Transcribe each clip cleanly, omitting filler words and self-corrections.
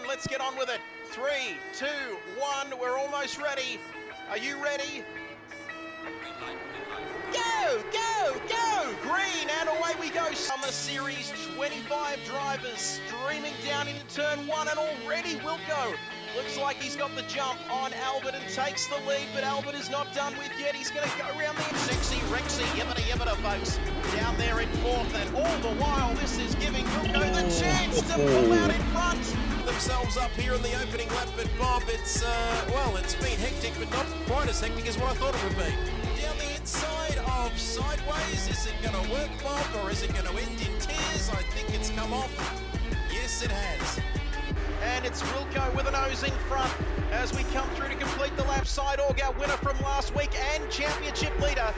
Let's get on with it. 3, 2, 1. We're almost ready. Are you ready? Go, go, go! Green, and away we go. Summer Series 25 drivers streaming down into turn 1, and already Wilco looks like he's got the jump on Albert and takes the lead, but Albert is not done with yet. He's going to go around there. Sexy Rexy, yibbida, folks, down there in 4th, and all the while this is giving Wilco the chance to pull out in front. Themselves up here in the opening lap, but Bob, it's been hectic, but not quite as hectic as what I thought it would be. Down the inside of Sideways, is it going to work, Bob, or is it going to end in tears? I think it's come off. Yes, it has. And it's Wilco with a nose in front as we come through to complete the lap. Sideorg, our winner from last week and championship leader,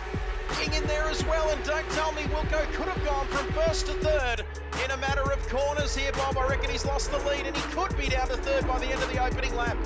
King in there as well. And don't tell me Wilco could have gone from 1st to 3rd in a matter of corners here, Bob. I reckon he's lost the lead and he could be down to 3rd by the end of the opening lap.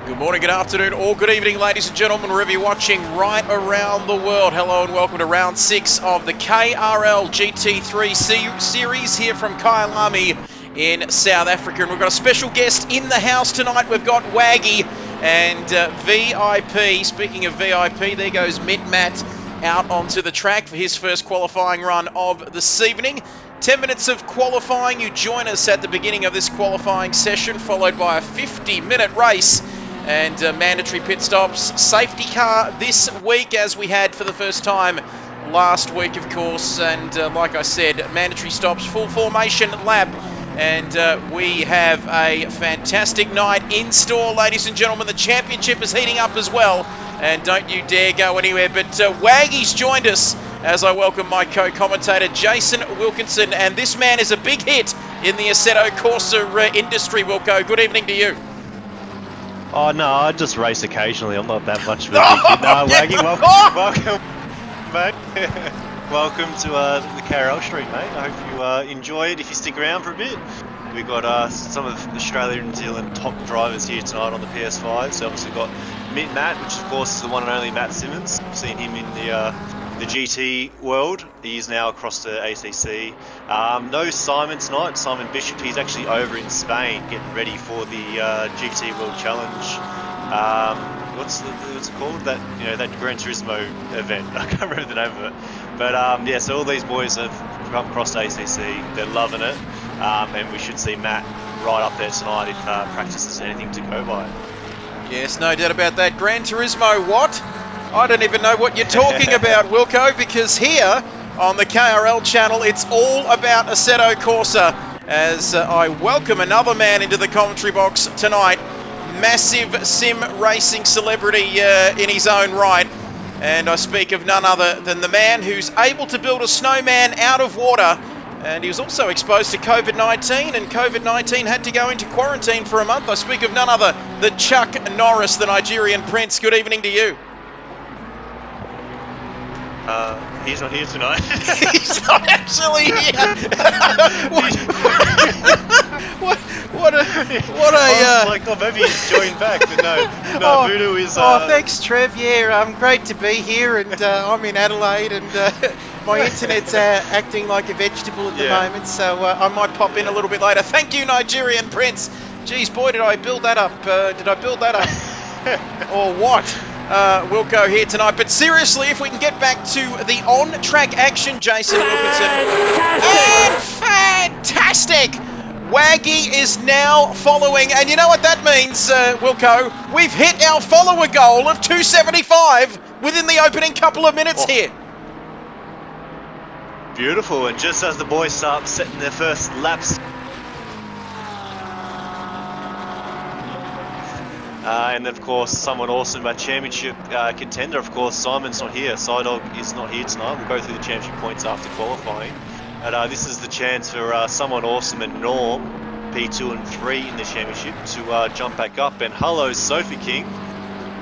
Good morning, good afternoon, or good evening, ladies and gentlemen, wherever you're watching right around the world. Hello and welcome to round 6 of the KRL GT3 series here from Kyalami in South Africa. And we've got a special guest in the house tonight. We've got Waggy and VIP. Speaking of VIP, there goes Matt out onto the track for his first qualifying run of this evening. 10 minutes of qualifying. You join us at the beginning of this qualifying session, followed by a 50-minute race and mandatory pit stops. Safety car this week, as we had for the first time last week, of course. And like I said, mandatory stops, full formation lap. And we have a fantastic night in store, ladies and gentlemen. The championship is heating up as well. And don't you dare go anywhere. But Waggy's joined us as I welcome my co-commentator, Jason Wilkinson. And this man is a big hit in the Assetto Corsa industry, Wilco. Good evening to you. Oh, no, I just race occasionally. I'm not that much of a big kid. No, Waggy, welcome, mate. Welcome to the KRL stream, mate. I hope you enjoy it if you stick around for a bit. We've got some of Australia and New Zealand top drivers here tonight on the PS5. So obviously we've got Matt, which of course is the one and only Matt Simmons. I've seen him in the GT world. He's now across to ACC. No Simon tonight. Simon Bishop, he's actually over in Spain getting ready for the GT World Challenge. What's it called? That Gran Turismo event. I can't remember the name of it. But yeah, so all these boys have come across to ACC. They're loving it, and we should see Matt right up there tonight if practice is anything to go by. Yes, no doubt about that. Gran Turismo what? I don't even know what you're talking about, Wilco, because here on the KRL channel, it's all about Assetto Corsa as I welcome another man into the commentary box tonight. Massive sim racing celebrity in his own right. And I speak of none other than the man who's able to build a snowman out of water. And he was also exposed to COVID-19, and COVID-19 had to go into quarantine for a month. I speak of none other than Chuck Norris, the Nigerian prince. Good evening to you. He's not here tonight. He's not actually here. Maybe he's joined back, but no. Voodoo is. Thanks, Trev. Yeah, great to be here, and I'm in Adelaide, and my internet's acting like a vegetable at the moment, so I might pop in a little bit later. Thank you, Nigerian prince. Geez, boy, did I build that up? Or what? Wilco here tonight, but seriously, if we can get back to the on-track action, Jason Wilkinson. And fantastic! Waggy is now following, and you know what that means, Wilco? We've hit our follower goal of 275 within the opening couple of minutes here. Beautiful, and just as the boys start setting their first laps, And of course, someone awesome, a championship contender. Of course, Simon's not here. Psydog is not here tonight. We'll go through the championship points after qualifying. And this is the chance for someone awesome and Norm, P2 and 3 in the championship, to jump back up. And hello, Sophie King.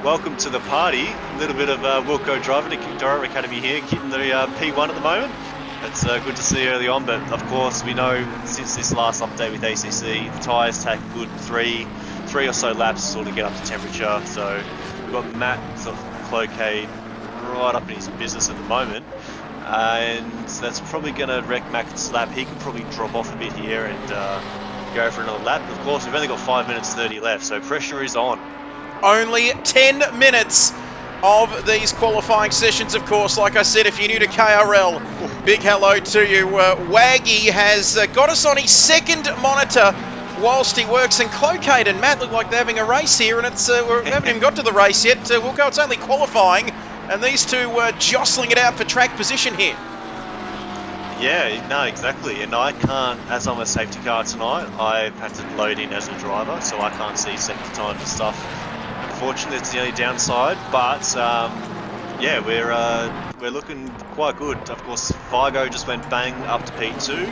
Welcome to the party. A little bit of Wilco Driver Academy here, getting the P1 at the moment. It's good to see early on, but of course we know since this last update with ACC, the tyres take a good three or so laps to sort of get up to temperature. So we've got Matt sort of cloquet right up in his business at the moment, and that's probably going to wreck Matt's lap. He could probably drop off a bit here and go for another lap. Of course, we've only got 5 minutes 30 left, so pressure is on. Only 10 minutes of these qualifying sessions, of course. Like I said, if you're new to KRL, big hello to you. Waggy has got us on his second monitor whilst he works, and Clocade and Matt look like they're having a race here, and it's we haven't even got to the race yet. Wilco, it's only qualifying, and these two jostling it out for track position here. Yeah, no, exactly. And I can't, as I'm a safety car tonight, I've had to load in as a driver, so I can't see sector times and stuff. Unfortunately, it's the only downside, but yeah, we're looking quite good. Of course, Figo just went bang up to P2,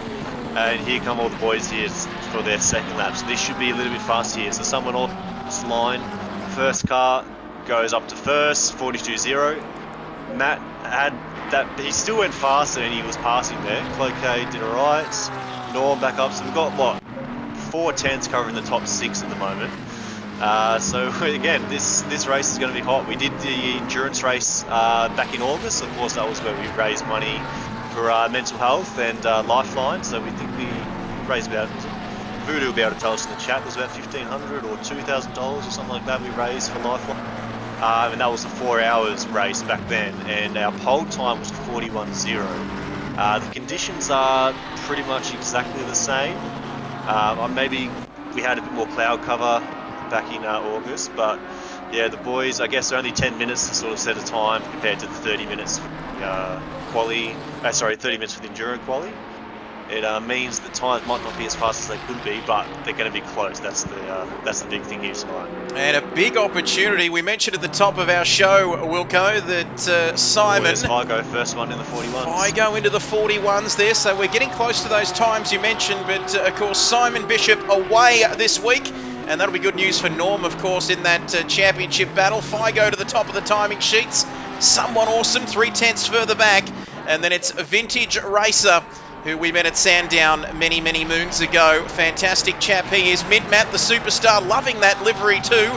and here come all the boys here for their second lap. So this should be a little bit fast here. So someone off this line, first car goes up to first, 42.0. Matt had that, he still went faster and he was passing there. Cloquet did alright. Norm back up. So we've got what, 4 tenths covering the top 6 at the moment. So again, this race is going to be hot. We did the endurance race back in August. Of course, that was where we raised money for mental health and Lifeline. So we think we raised about, Voodoo will be able to tell us in the chat, it was about $1,500 or $2,000 or something like that we raised for Lifeline. And that was a 4 hours race back then, and our pole time was 41.0. The conditions are pretty much exactly the same. Maybe we had a bit more cloud cover back in August, but yeah, the boys, I guess, are only 10 minutes to sort of set a time compared to the 30 minutes for the 30 minutes for the enduro quali. It means the times might not be as fast as they could be, but they're going to be close. That's the big thing here tonight. And a big opportunity. We mentioned at the top of our show, Wilco, that Simon... Figo, first one in the 41s. Figo into the 41s there, so we're getting close to those times you mentioned, but of course Simon Bishop away this week. And that'll be good news for Norm, of course, in that championship battle. Figo to the top of the timing sheets. Someone awesome, 3 tenths further back. And then it's Vintage Racer, who we met at Sandown many, many moons ago. Fantastic chap he is. Mint Matt, the superstar, loving that livery too.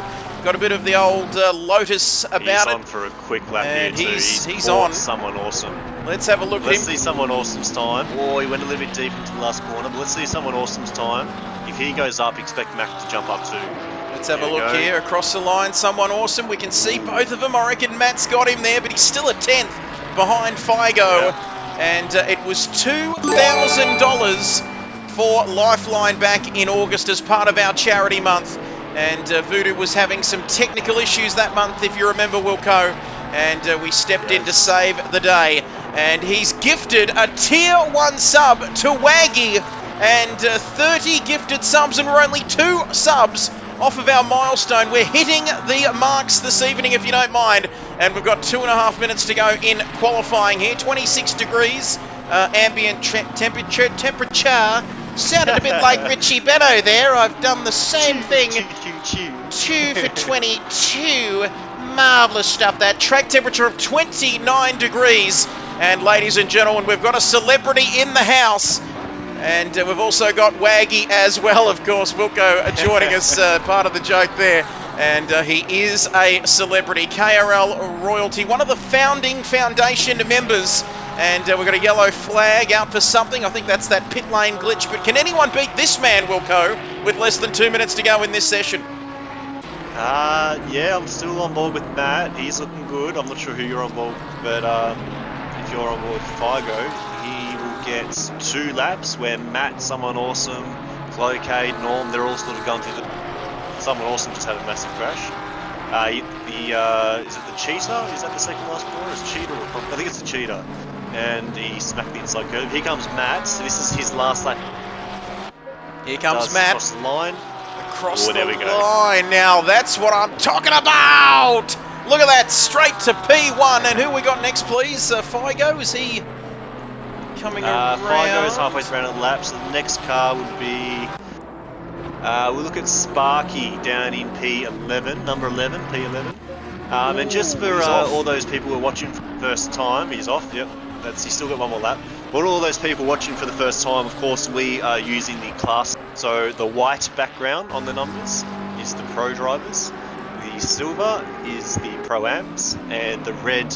Got a bit of the old Lotus about it. He's on for a quick lap and here too. He's on. Someone awesome. Let's have a look at him. Let's see someone awesome's time. Oh, he went a little bit deep into the last corner, but let's see someone awesome's time. If he goes up, expect Mac to jump up too. Let's have a look here across the line. Someone awesome. We can see both of them. I reckon Matt's got him there, but he's still a 10th behind Figo. Yeah. And it was $2,000 for Lifeline back in August as part of our charity month. And Voodoo was having some technical issues that month, if you remember, Wilco. And we stepped in to save the day. And he's gifted a Tier 1 sub to Waggy. And 30 gifted subs, and we're only 2 subs off of our milestone. We're hitting the marks this evening, if you don't mind. And we've got 2.5 minutes to go in qualifying here. 26 degrees, ambient temperature. Sounded a bit like Richie Beto there. I've done the same thing. 2 for 22. Marvellous stuff, that. Track temperature of 29 degrees. And ladies and gentlemen, we've got a celebrity in the house. And we've also got Waggy as well, of course. Wilco joining us, part of the joke there. And he is a celebrity, KRL royalty, one of the founding foundation members. And we've got a yellow flag out for something. I think that's that pit lane glitch. But can anyone beat this man, Wilco, with less than 2 minutes to go in this session? Yeah, I'm still on board with Matt. He's looking good. I'm not sure who you're on board with, but if you're on board with Figo, he will get 2 laps where Matt, someone awesome, Cloquet, Norm, they're all sort of going through the... Someone awesome just had a massive crash. Is it the Cheetah? Is that the second last corner? It's Cheetah, I think it's the Cheetah. And he smacked the inside curve. Here comes Matt. So this is his last lap. Here comes Matt. Across the line. across Oh, the there we go. line. Now, that's what I'm talking about. Look at that, straight to P1. And who we got next, please? Figo, is he coming around? Figo is halfway through the lap, so the next car would be... we'll look at Sparky down in P11, number 11, P11. And just for all those people who are watching for the first time, he's off, yep. He's still got one more lap. But all those people watching for the first time, of course, we are using the class. So the white background on the numbers is the pro drivers. The silver is the pro-ams, and the red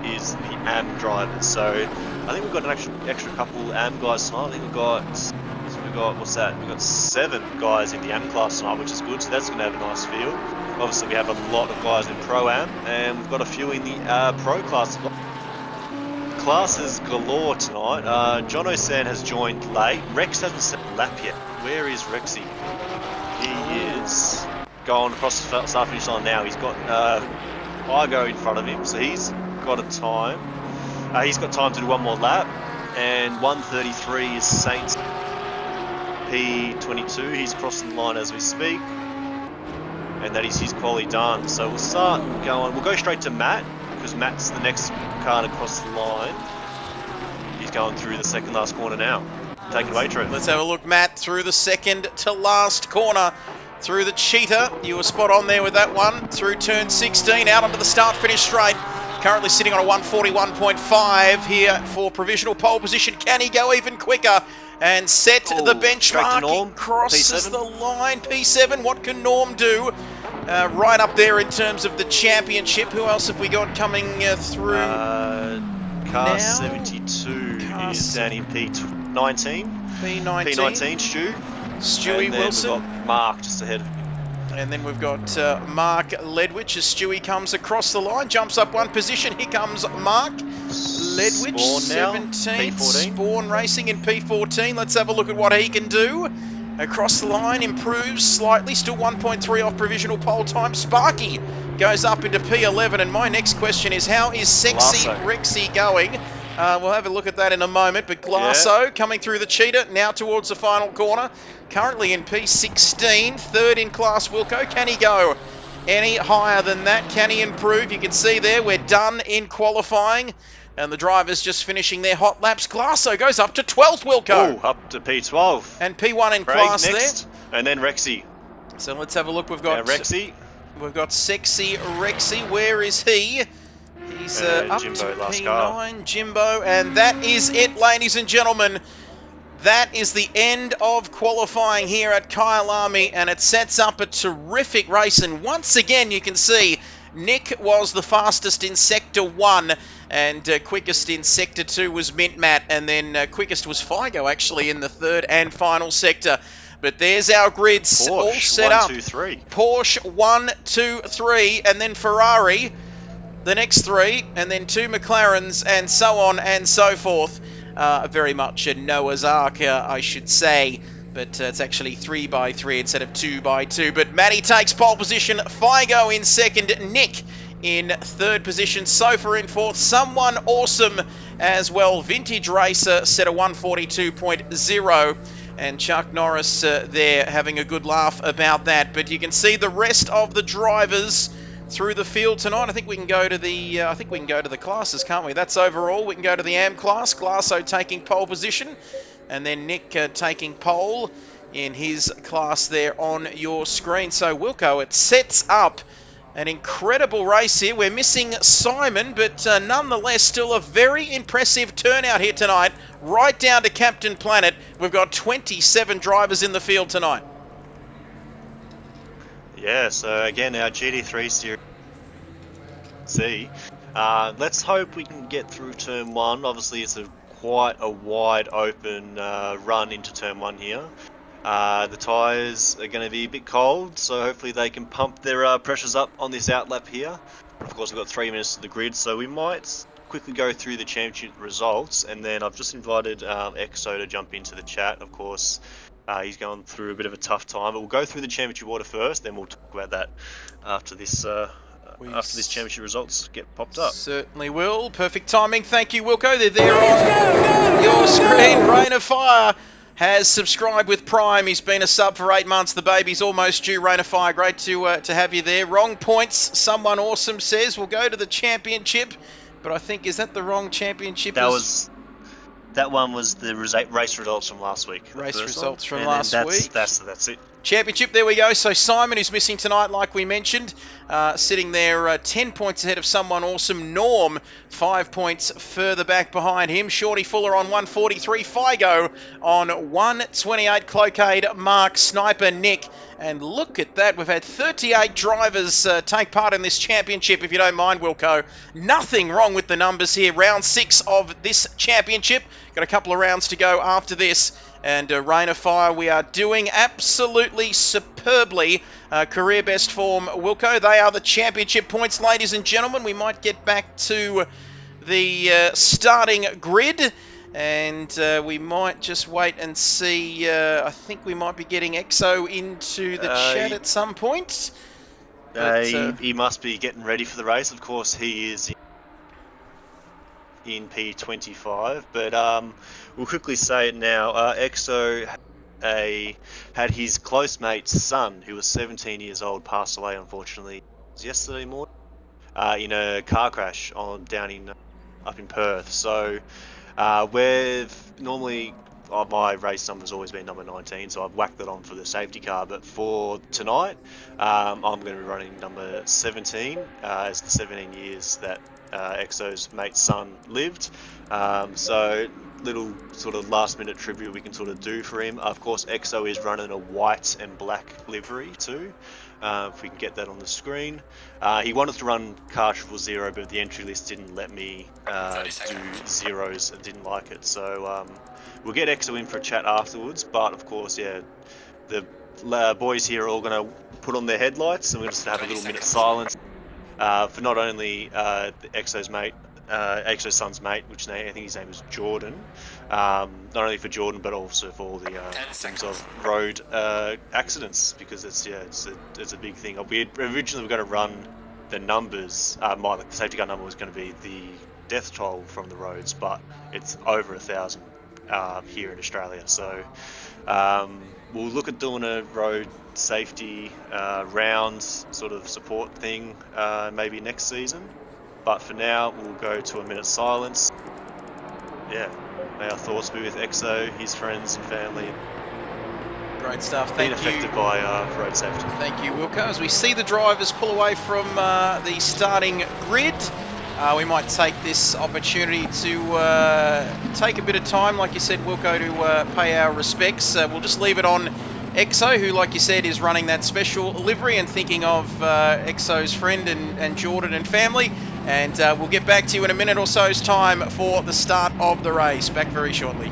is the am drivers. So I think we've got an extra couple am guys tonight. I think we've got what's that? We've got 7 guys in the am class tonight, which is good. So that's going to have a nice field. Obviously, we have a lot of guys in pro-am, and we've got a few in the pro class. Classes galore tonight. John O'San has joined late. Rex hasn't set a lap yet. Where is Rexy? He is going across the start finish line now. He's got Igo in front of him, so he's got a time. He's got time to do one more lap, and 1:33 is Saints P22. He's crossing the line as we speak, and that is his quali done. So we'll start going. We'll go straight to Matt, because Matt's the next car to cross the line. He's going through the second last corner now. Take it away, Trent. Let's have a look, Matt, through the second to last corner. Through the cheetah. You were spot on there with that one. Through turn 16, out onto the start-finish straight. Currently sitting on a 141.5 here for provisional pole position. Can he go even quicker and set the benchmark? He crosses P7. the line. P7, what can Norm do? Right up there in terms of the championship. Who else have we got coming through Car now? 72 is down in P19. P19. P19, Stu. Stewie and then Wilson. We've got Mark just ahead of him. And then we've got Mark Ledwich as Stewie comes across the line, jumps up one position. Here comes Mark Ledwich, Spawn now, 17th. P14. Spawn racing in P14. Let's have a look at what he can do. Across the line, improves slightly, still 1.3 off provisional pole time. Sparky goes up into P11, and my next question is, how is Sexy Rexy going? We'll have a look at that in a moment, but Glasso coming through the cheetah, now towards the final corner. Currently in P16, third in class Wilco. Can he go any higher than that? Can he improve? You can see there, we're done in qualifying. And the drivers just finishing their hot laps. Glasso goes up to 12th, Wilco. Oh, up to P12. And P1 in Craig class next, there. And then Rexy. So let's have a look. We've got Rexy. We've got Sexy Rexy. Where is he? He's up Jimbo, to last P9, car. Jimbo. And that is it, ladies and gentlemen. That is the end of qualifying here at Kyalami, and it sets up a terrific race. And once again, you can see Nick was the fastest in Sector 1, and quickest in Sector 2 was Mint Matt, and then quickest was Figo, actually, in the third and final sector. But there's our grids Porsche, all set 1, up. 2, 3. Porsche 1, 2, 3, and then Ferrari, the next 3, and then 2 McLarens, and so on and so forth. Very much a Noah's Ark, I should say. But it's actually 3x3 instead of 2x2. But Matty takes pole position, Figo in second, Nick in third position, Sofa in fourth, someone awesome as well, Vintage Racer set a 142.0, and Chuck Norris there having a good laugh about that. But you can see the rest of the drivers through the field tonight. I think we can go to the classes, can't we? That's overall. We can go to the AM class. Glasso taking pole position, and then Nick taking pole in his class there on your screen. So Wilco, it sets up an incredible race here. We're missing Simon, but nonetheless still a very impressive turnout here tonight, right down to Captain Planet. We've got 27 drivers in the field tonight. Yeah, so again, our GT3 series C. Let's hope we can get through turn 1. Obviously, it's quite a wide open run into turn 1 here. The tyres are going to be a bit cold, so hopefully they can pump their pressures up on this outlap here. Of course, we've got 3 minutes to the grid, so we might quickly go through the championship results, and then I've just invited Exo to jump into the chat. Of course, he's going through a bit of a tough time, but we'll go through the championship order first, then we'll talk about that after this championship results get popped up. Certainly will. Perfect timing. Thank you, Wilco. They're there on your screen. Rain of Fire has subscribed with Prime. He's been a sub for 8 months. The baby's almost due. Rain of Fire, great to have you there. Wrong points, someone awesome says. We'll go to the championship, but I think, is that the wrong championship? That one was the race results from last week. Race results from and last week. That's it. Championship, there we go. So Simon, who's missing tonight, like we mentioned, sitting there 10 points ahead of someone awesome. Norm, 5 points further back behind him. Shorty Fuller on 143. Figo on 128. Cloakade, Mark, Sniper, Nick. And look at that. We've had 38 drivers take part in this championship, if you don't mind, Wilco. Nothing wrong with the numbers here. Round 6 of this championship. Got a couple of rounds to go after this. And Rain of Fire, we are doing absolutely superbly. Career best form, Wilco. They are the championship points, ladies and gentlemen. We might get back to the starting grid. And we might just wait and see. I think we might be getting Exo into the chat at some point. He must be getting ready for the race. Of course, he is in P25. But we'll quickly say it now. Exo had his close mate's son, who was 17 years old, passed away, unfortunately, yesterday morning in a car crash up in Perth. So we've normally, my race number's always been number 19, so I've whacked it on for the safety car. But for tonight, I'm going to be running number 17, as the 17 years that Exo's mate's son lived. So little sort of last minute tribute we can sort of do for him. Of course, Exo is running a white and black livery too. If we can get that on the screen. He wanted to run car 000, but the entry list didn't let me do zeros and didn't like it. So we'll get Exo in for a chat afterwards. But of course, yeah, the boys here are all going to put on their headlights, and we're just going to have a little minute silence for not only Exo's mate, Exo's son's mate, which I think his name is Jordan. Not only for Jordan, but also for all the things of road accidents, because it's a big thing. We originally were going to run the numbers. The safety car number was going to be the death toll from the roads, but it's over 1,000 here in Australia. So we'll look at doing a road safety rounds sort of support thing maybe next season. But for now, we'll go to a minute's silence. Yeah, may our thoughts be with Exo, his friends and family. Great stuff. Thank you. Affected by road safety. Thank you, Wilco. As we see the drivers pull away from the starting grid, we might take this opportunity to take a bit of time, like you said, Wilco, to pay our respects. We'll just leave it on Exo, who, like you said, is running that special livery and thinking of Exo's friend and Jordan and family. And we'll get back to you in a minute or so's time for the start of the race. Back very shortly.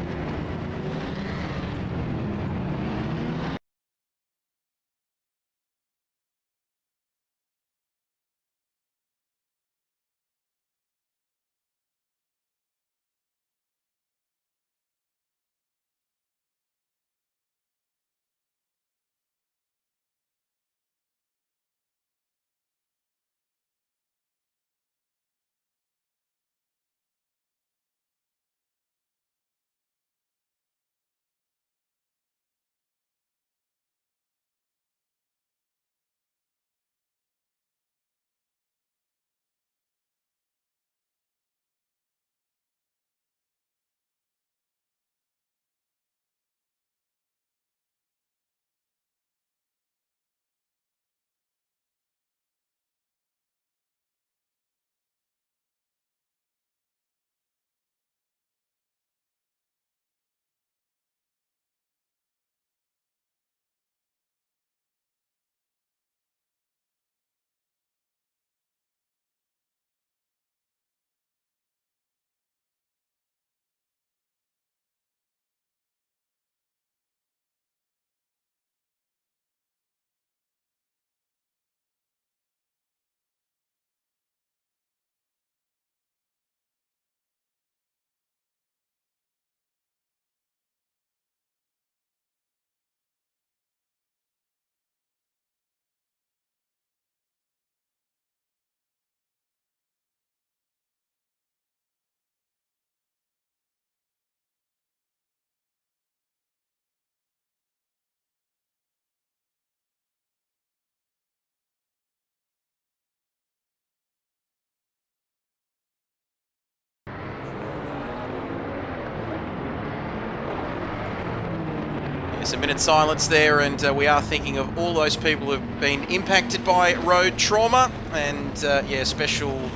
There's a minute's silence there, and we are thinking of all those people who have been impacted by road trauma. And yeah, special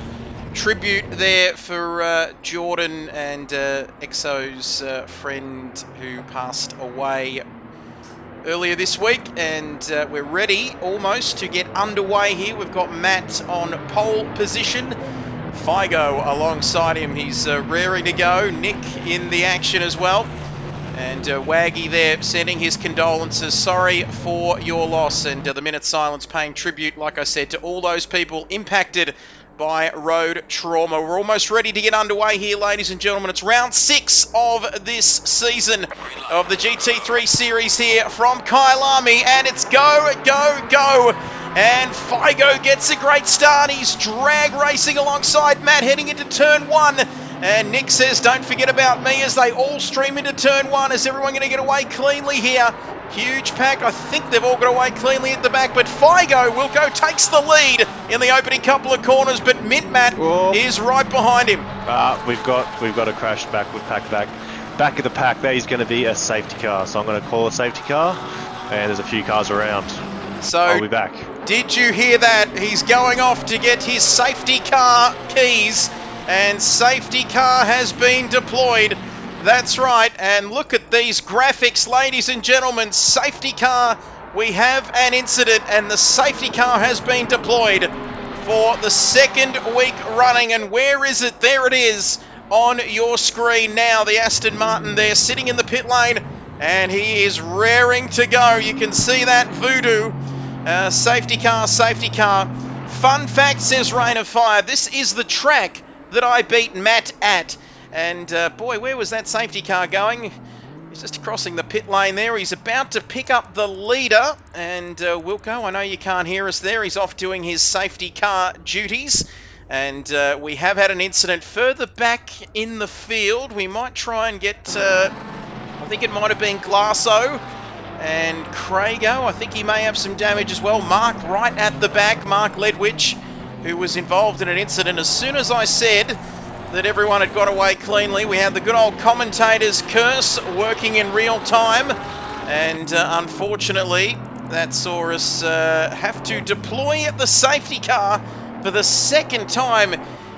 tribute there for Jordan and Exo's friend who passed away earlier this week. And we're ready almost to get underway here. We've got Matt on pole position, Figo alongside him, he's raring to go, Nick in the action as well, and Waggy there sending his condolences, sorry for your loss, and the minute silence paying tribute, like I said, to all those people impacted by road trauma. We're almost ready to get underway here, ladies and gentlemen. It's round 6 of this season of the GT3 series here from Kyalami, and it's go, go, go. And Figo gets a great start. He's drag racing alongside Matt heading into turn 1. And Nick says, don't forget about me, as they all stream into turn 1. Is everyone going to get away cleanly here? Huge pack. I think they've all got away cleanly at the back, but Figo, Wilco, takes the lead in the opening couple of corners, but Mint Matt is right behind him. We've got a crash back with back of the pack. That is going to be a safety car, so I'm going to call a safety car, and there's a few cars around. So I'll be back. Did you hear that? He's going off to get his safety car keys, and safety car has been deployed. That's right, and look at these graphics, ladies and gentlemen. Safety car, we have an incident, and the safety car has been deployed for the second week running. And where is it? There it is on your screen now. The Aston Martin there sitting in the pit lane, and he is raring to go. You can see that voodoo. Safety car, safety car. Fun fact, says Rain of Fire, this is the track that I beat Matt at. And boy, where was that safety car going? He's just crossing the pit lane there. He's about to pick up the leader. And Wilco, I know you can't hear us there. He's off doing his safety car duties. And we have had an incident further back in the field. We might try and get, I think it might have been Glasso and Craigo. I think he may have some damage as well. Mark right at the back, Mark Ledwich, who was involved in an incident. As soon as I said that everyone had got away cleanly, we had the good old commentator's curse working in real time, and unfortunately that saw us have to deploy the safety car for the second time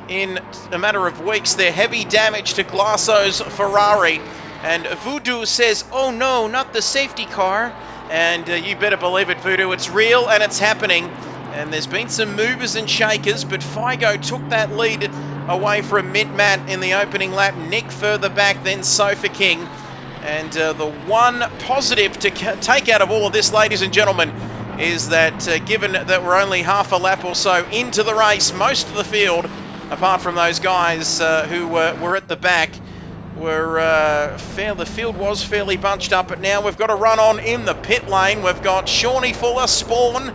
in a matter of weeks. There, heavy damage to Glasso's Ferrari, and Voodoo says, oh no, not the safety car. And you better believe it, Voodoo, it's real and it's happening. And there's been some movers and shakers, but Figo took that lead away from Mint Matt in the opening lap. Nick further back, then Sofa King. And the one positive to take out of all of this, ladies and gentlemen, is that given that we're only half a lap or so into the race, most of the field, apart from those guys who were at the back, the field was fairly bunched up. But now we've got a run on in the pit lane. We've got Shawnee Fuller, Spawn,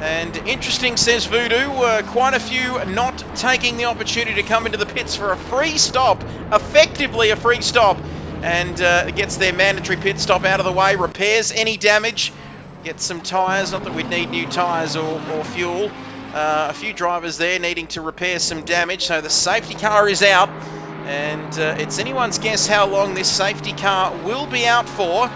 and interesting, says Voodoo, quite a few not taking the opportunity to come into the pits for a free stop, effectively a free stop, and gets their mandatory pit stop out of the way, repairs any damage, gets some tyres, not that we'd need new tyres or fuel. A few drivers there needing to repair some damage, so the safety car is out, and it's anyone's guess how long this safety car will be out for.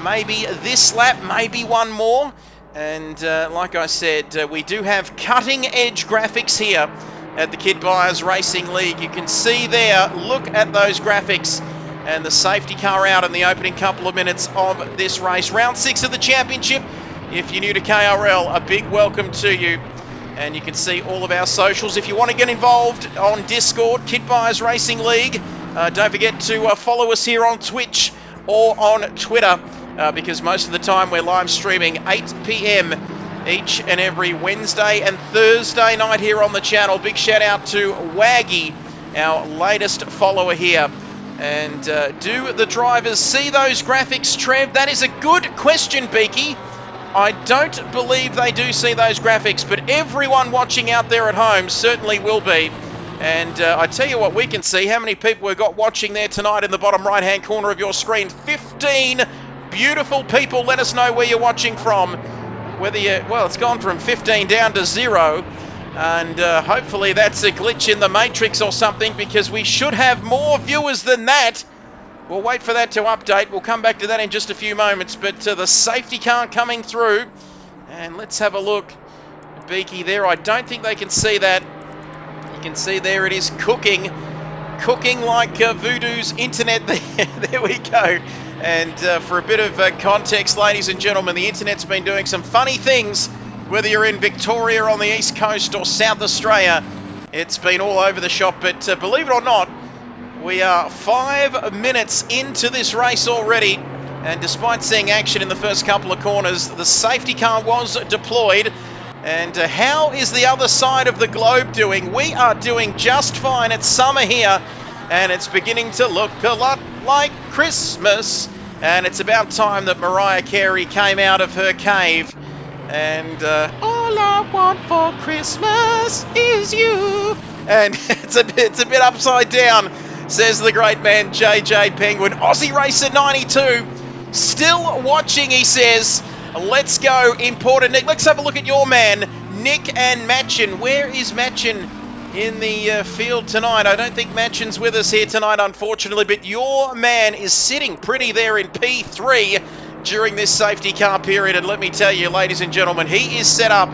Maybe this lap, maybe one more. And like I said, we do have cutting-edge graphics here at the Kid Buyers Racing League. You can see there, look at those graphics, and the safety car out in the opening couple of minutes of this race. Round 6 of the championship. If you're new to KRL, a big welcome to you. And you can see all of our socials. If you want to get involved on Discord, Kid Buyers Racing League, don't forget to follow us here on Twitch or on Twitter. Because most of the time we're live streaming 8 p.m. each and every Wednesday and Thursday night here on the channel. Big shout out to Waggy, our latest follower here. And do the drivers see those graphics, Trev? That is a good question, Beaky. I don't believe they do see those graphics, but everyone watching out there at home certainly will be. And I tell you what, we can see how many people we've got watching there tonight in the bottom right-hand corner of your screen. 15 beautiful people. Let us know where you're watching from. Whether you, well, it's gone from 15 down to 0. And hopefully that's a glitch in the matrix or something, because we should have more viewers than that. We'll wait for that to update. We'll come back to that in just a few moments. But the safety car coming through. And let's have a look. Beaky there. I don't think they can see that. You can see there it is cooking. Cooking like Voodoo's internet. There we go. And for a bit of context, ladies and gentlemen, the internet's been doing some funny things. Whether you're in Victoria on the East Coast or South Australia, it's been all over the shop. But believe it or not, we are 5 minutes into this race already. And despite seeing action in the first couple of corners, the safety car was deployed. And how is the other side of the globe doing? We are doing just fine. It's summer here, and it's beginning to look a lot like Christmas. And it's about time that Mariah Carey came out of her cave. And all I want for Christmas is you. And it's a bit upside down, says the great man JJ Penguin. Aussie Racer 92, still watching, he says. Let's go, imported Nick. Let's have a look at your man, Nick and Matchin. Where is Matchin in the field tonight? I don't think Matchin's with us here tonight, unfortunately, but your man is sitting pretty there in P3 during this safety car period. And let me tell you, ladies and gentlemen, he is set up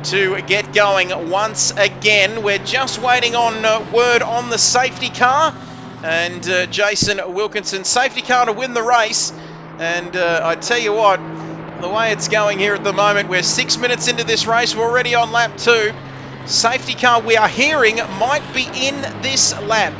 to get going once again. We're just waiting on word on the safety car. And Jason Wilkinson, safety car to win the race. And I tell you what, the way it's going here at the moment, we're 6 minutes into this race. We're already on lap 2. Safety car, we are hearing, might be in this lap.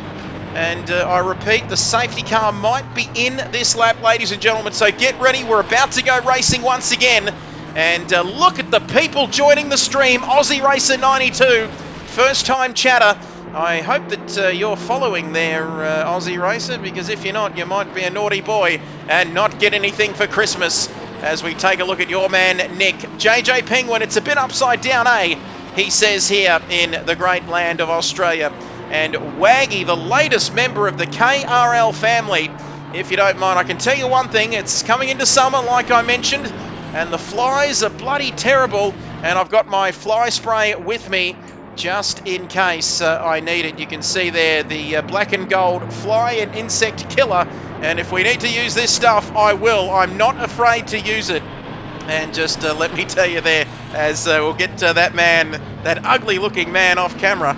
And I repeat, the safety car might be in this lap, ladies and gentlemen. So get ready. We're about to go racing once again. And look at the people joining the stream. Aussie Racer 92, first time chatter. I hope that you're following there, Aussie Racer, because if you're not, you might be a naughty boy and not get anything for Christmas. As we take a look at your man, Nick. JJ Penguin, it's a bit upside down, eh? He says here in the great land of Australia. And Waggy, the latest member of the KRL family. If you don't mind, I can tell you one thing. It's coming into summer, like I mentioned. And the flies are bloody terrible. And I've got my fly spray with me just in case I need it. You can see there the black and gold fly and insect killer. And if we need to use this stuff, I will. I'm not afraid to use it. And just let me tell you there, as we'll get that man, that ugly looking man off camera.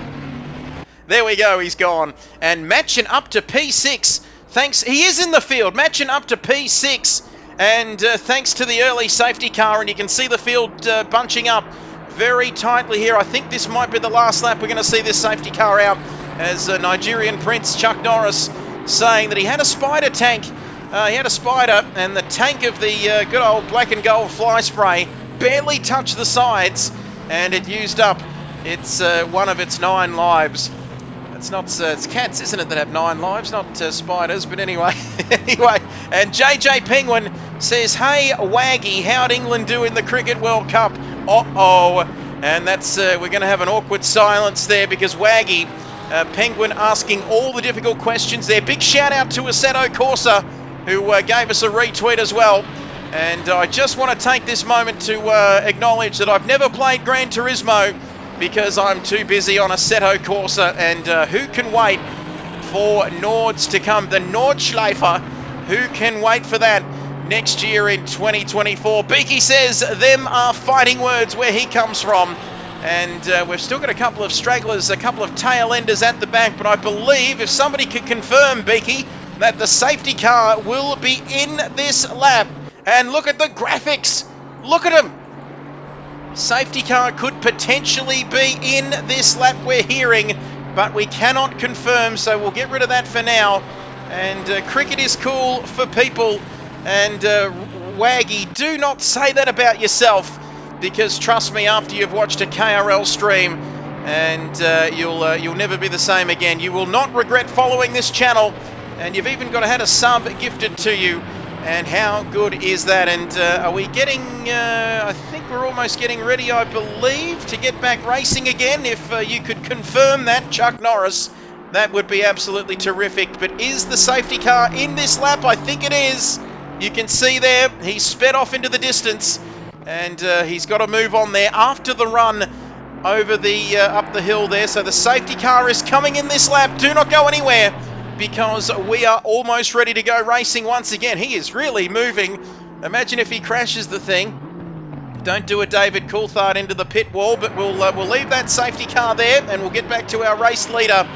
There we go, he's gone. And matching up to P6. Thanks, he is in the field, matching up to P6. And thanks to the early safety car, and you can see the field bunching up very tightly here. I think this might be the last lap we're going to see this safety car out, as Nigerian Prince Chuck Norris saying that he had a spider tank. He had a spider, and the tank of the good old black and gold fly spray barely touched the sides, and it used up its one of its 9 lives. It's not it's cats, isn't it, that have 9 lives, not spiders. But anyway, And JJ Penguin says, "Hey Waggy, how'd England do in the Cricket World Cup?" And that's we're going to have an awkward silence there, because Waggy, Penguin asking all the difficult questions there. Big shout out to Assetto Corsa, who gave us a retweet as well. And I just want to take this moment to acknowledge that I've never played Gran Turismo because I'm too busy on Assetto Corsa. And who can wait for Nords to come? The Nordschleifer, who can wait for that next year in 2024? Beaky says them are fighting words where he comes from. And we've still got a couple of stragglers, a couple of tail enders at the back. But I believe, if somebody could confirm, Beaky, that the safety car will be in this lap. And look at the graphics. Look at them. Safety car could potentially be in this lap, we're hearing, but we cannot confirm, so we'll get rid of that for now. And cricket is cool for people. And Waggy, do not say that about yourself, because trust me, after you've watched a KRL stream, and you'll never be the same again. You will not regret following this channel. And you've even got to had a sub gifted to you. And how good is that? And are we getting, I think we're almost getting ready, I believe, to get back racing again. If you could confirm that, Chuck Norris, that would be absolutely terrific. But is the safety car in this lap? I think it is. You can see there, he's sped off into the distance. And he's got to move on there after the run over the up the hill there. So the safety car is coming in this lap. Do not go anywhere. because we are almost ready to go racing once again. He is really moving. Imagine if he crashes the thing. Don't do a David Coulthard into the pit wall, but we'll leave that safety car there and we'll get back to our race leader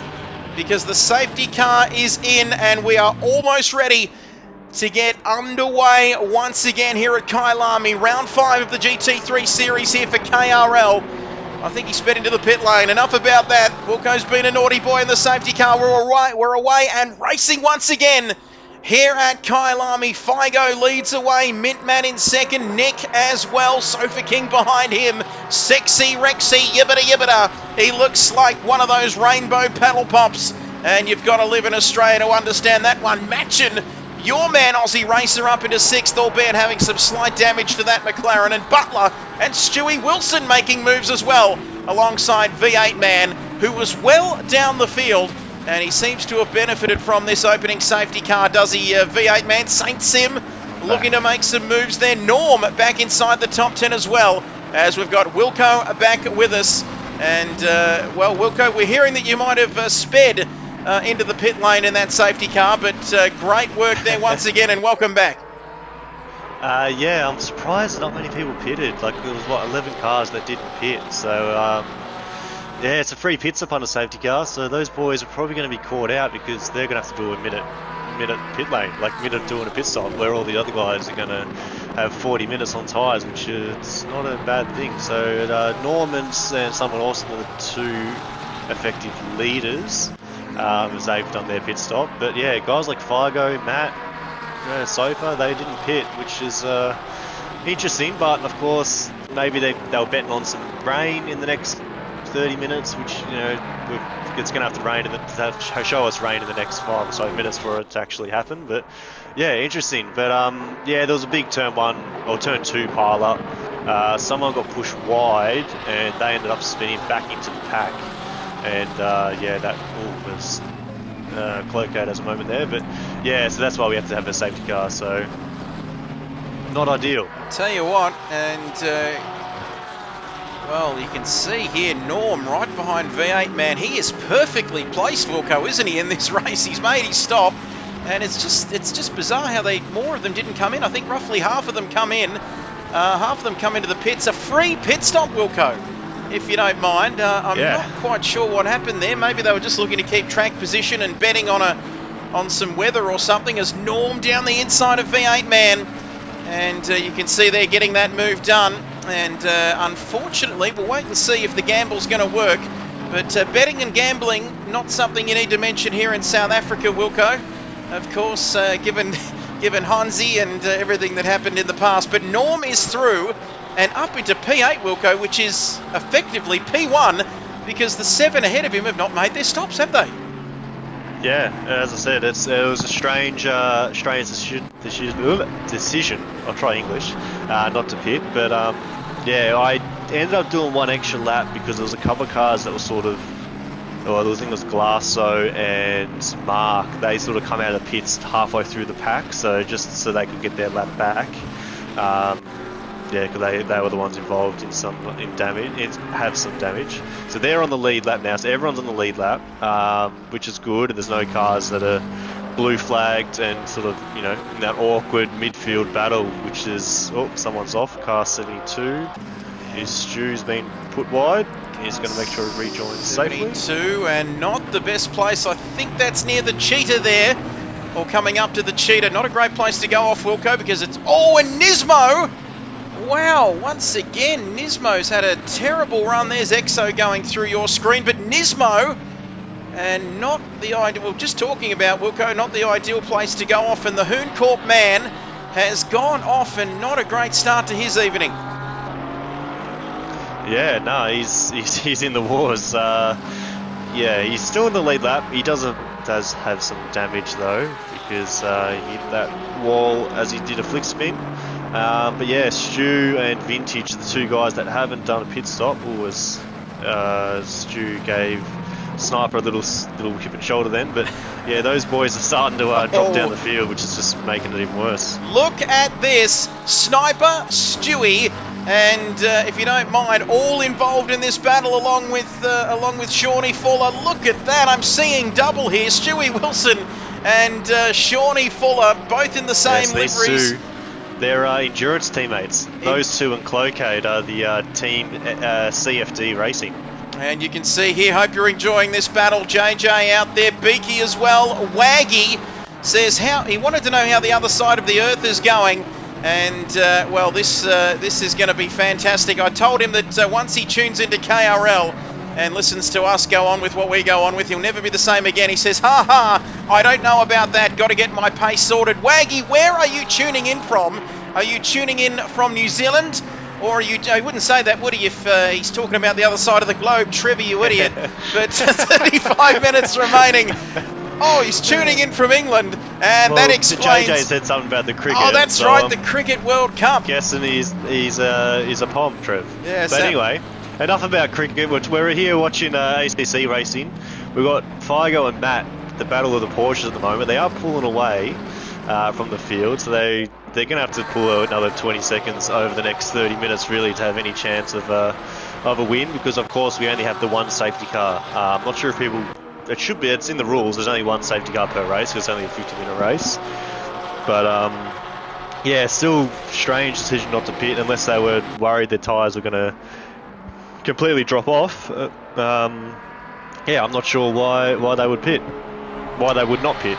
because the safety car is in and we are almost ready to get underway once again here at Kyalami. Round 5 of the GT3 series here for KRL. I think he sped into the pit lane. Enough about that. Wilco's been a naughty boy in the safety car. We're away and racing once again here at Kyalami. Figo leads away. Mintman in second. Nick as well. Sofa King behind him. Sexy Rexy. Yibbita yibbita. He looks like one of those rainbow paddle pops. And you've got to live in Australia to understand that one. Matchin', your man Aussie Racer, up into 6th, albeit having some slight damage to that McLaren. And Butler and Stewie Wilson making moves as well, alongside V8 Man, who was well down the field. And he seems to have benefited from this opening safety car, does he, V8 Man? Saint Sim looking to make some moves there. Norm back inside the top 10 as well, as we've got Wilco back with us. And, well, Wilco, we're hearing that you might have sped into the pit lane in that safety car, but great work there once again, and welcome back. Yeah, I'm surprised not many people pitted. Like, there was, 11 cars that didn't pit, so... yeah, it's a free pit stop on a safety car, so those boys are probably going to be caught out because they're going to have to do a minute pit lane, like minute doing a pit stop, where all the other guys are going to have 40 minutes on tyres, which is not a bad thing. So Norman and someone else are the two effective leaders as they've done their pit stop. But yeah, guys like Figo, Matt, Sofa, they didn't pit, which is interesting. But of course, maybe they were betting on some rain in the next 30 minutes, which, you know, it's going to have to rain show us rain in the next 5 or so minutes for it to actually happen. But yeah, interesting. But yeah, there was a big turn 2 pile up. Someone got pushed wide and they ended up spinning back into the pack. And yeah, that was cloaked out as a moment there. But yeah, so that's why we have to have a safety car. So not ideal. Tell you what, and well, you can see here Norm right behind V8 Man. He is perfectly placed, Wilco, isn't he, in this race? He's made his stop, and it's just bizarre how more of them didn't come in. I think roughly half of them come in. Half of them come into the pits. A free pit stop, Wilco, if you don't mind. I'm not quite sure what happened there. Maybe they were just looking to keep track position and betting on some weather or something, as Norm down the inside of V8 Man. And you can see they're getting that move done. And unfortunately, we'll wait and see if the gamble's going to work. But betting and gambling, not something you need to mention here in South Africa, Wilco. Of course, given Hansi and everything that happened in the past. But Norm is through and up into P8, Wilco, which is effectively P1, because the 7 ahead of him have not made their stops, have they? Yeah, as I said, it was a strange decision. I'll try English, not to pit, but yeah, I ended up doing one extra lap because there was a couple of cars that were sort of, well, I think it was Glasso and Mark. They sort of come out of the pits halfway through the pack, so just so they could get their lap back. Yeah, because they were the ones involved in have some damage. So they're on the lead lap now. So everyone's on the lead lap, which is good. And there's no cars that are blue flagged and sort of, you know, in that awkward midfield battle, which is, oh, someone's off. Car 72. Stu's been put wide. He's going to make sure he rejoins safely. 72, and not the best place. I think that's near the cheetah there, or coming up to the cheetah. Not a great place to go off, Wilco, because it's, oh, and Nismo. Wow, once again, Nismo's had a terrible run. There's Exo going through your screen, but Nismo, and not the ideal, well, just talking about Wilco, not the ideal place to go off, and the Hooncorp man has gone off, and not a great start to his evening. Yeah, no, he's in the wars. Yeah, he's still in the lead lap. He does have some damage though, because he hit that wall as he did a flick spin. But yeah, Stu and Vintage, the two guys that haven't done a pit stop, Stu gave Sniper a little hip and shoulder then, but yeah, those boys are starting to drop down the field, which is just making it even worse. Look at this, Sniper, Stewie, And if you don't mind, all involved in this battle, along with Shawnee Fuller. Look at that! I'm seeing double here. Stewie Wilson and Shawnee Fuller, both in the same liveries. They're endurance teammates. Those two and Clocade are the team CFD Racing. And you can see here, hope you're enjoying this battle. JJ out there, Beaky as well. Waggy says he wanted to know how the other side of the earth is going. And, well, this is going to be fantastic. I told him that once he tunes into KRL and listens to us go on with what we go on with, he'll never be the same again. He says, ha ha, I don't know about that. Got to get my pace sorted. Waggy, where are you tuning in from? Are you tuning in from New Zealand? Or are you, I wouldn't say that, would he, if he's talking about the other side of the globe? Trevor, you idiot. But 35 minutes remaining. Oh, he's tuning in from England, and that explains. JJ said something about the cricket. Oh, that's right, the Cricket World Cup. Guessing he's a pom, Trev. Yeah. But anyway, enough about cricket. We're here watching ACC racing. We've got Figo and Matt, the battle of the Porsches at the moment. They are pulling away from the field, so they're going to have to pull another 20 seconds over the next 30 minutes really to have any chance of a win, because of course we only have the one safety car. I'm not sure if people. It's in the rules. There's only one safety car per race, because it's only a 50-minute race. But yeah, still strange decision not to pit unless they were worried their tyres were going to completely drop off. Yeah, I'm not sure why they would pit. Why they would not pit.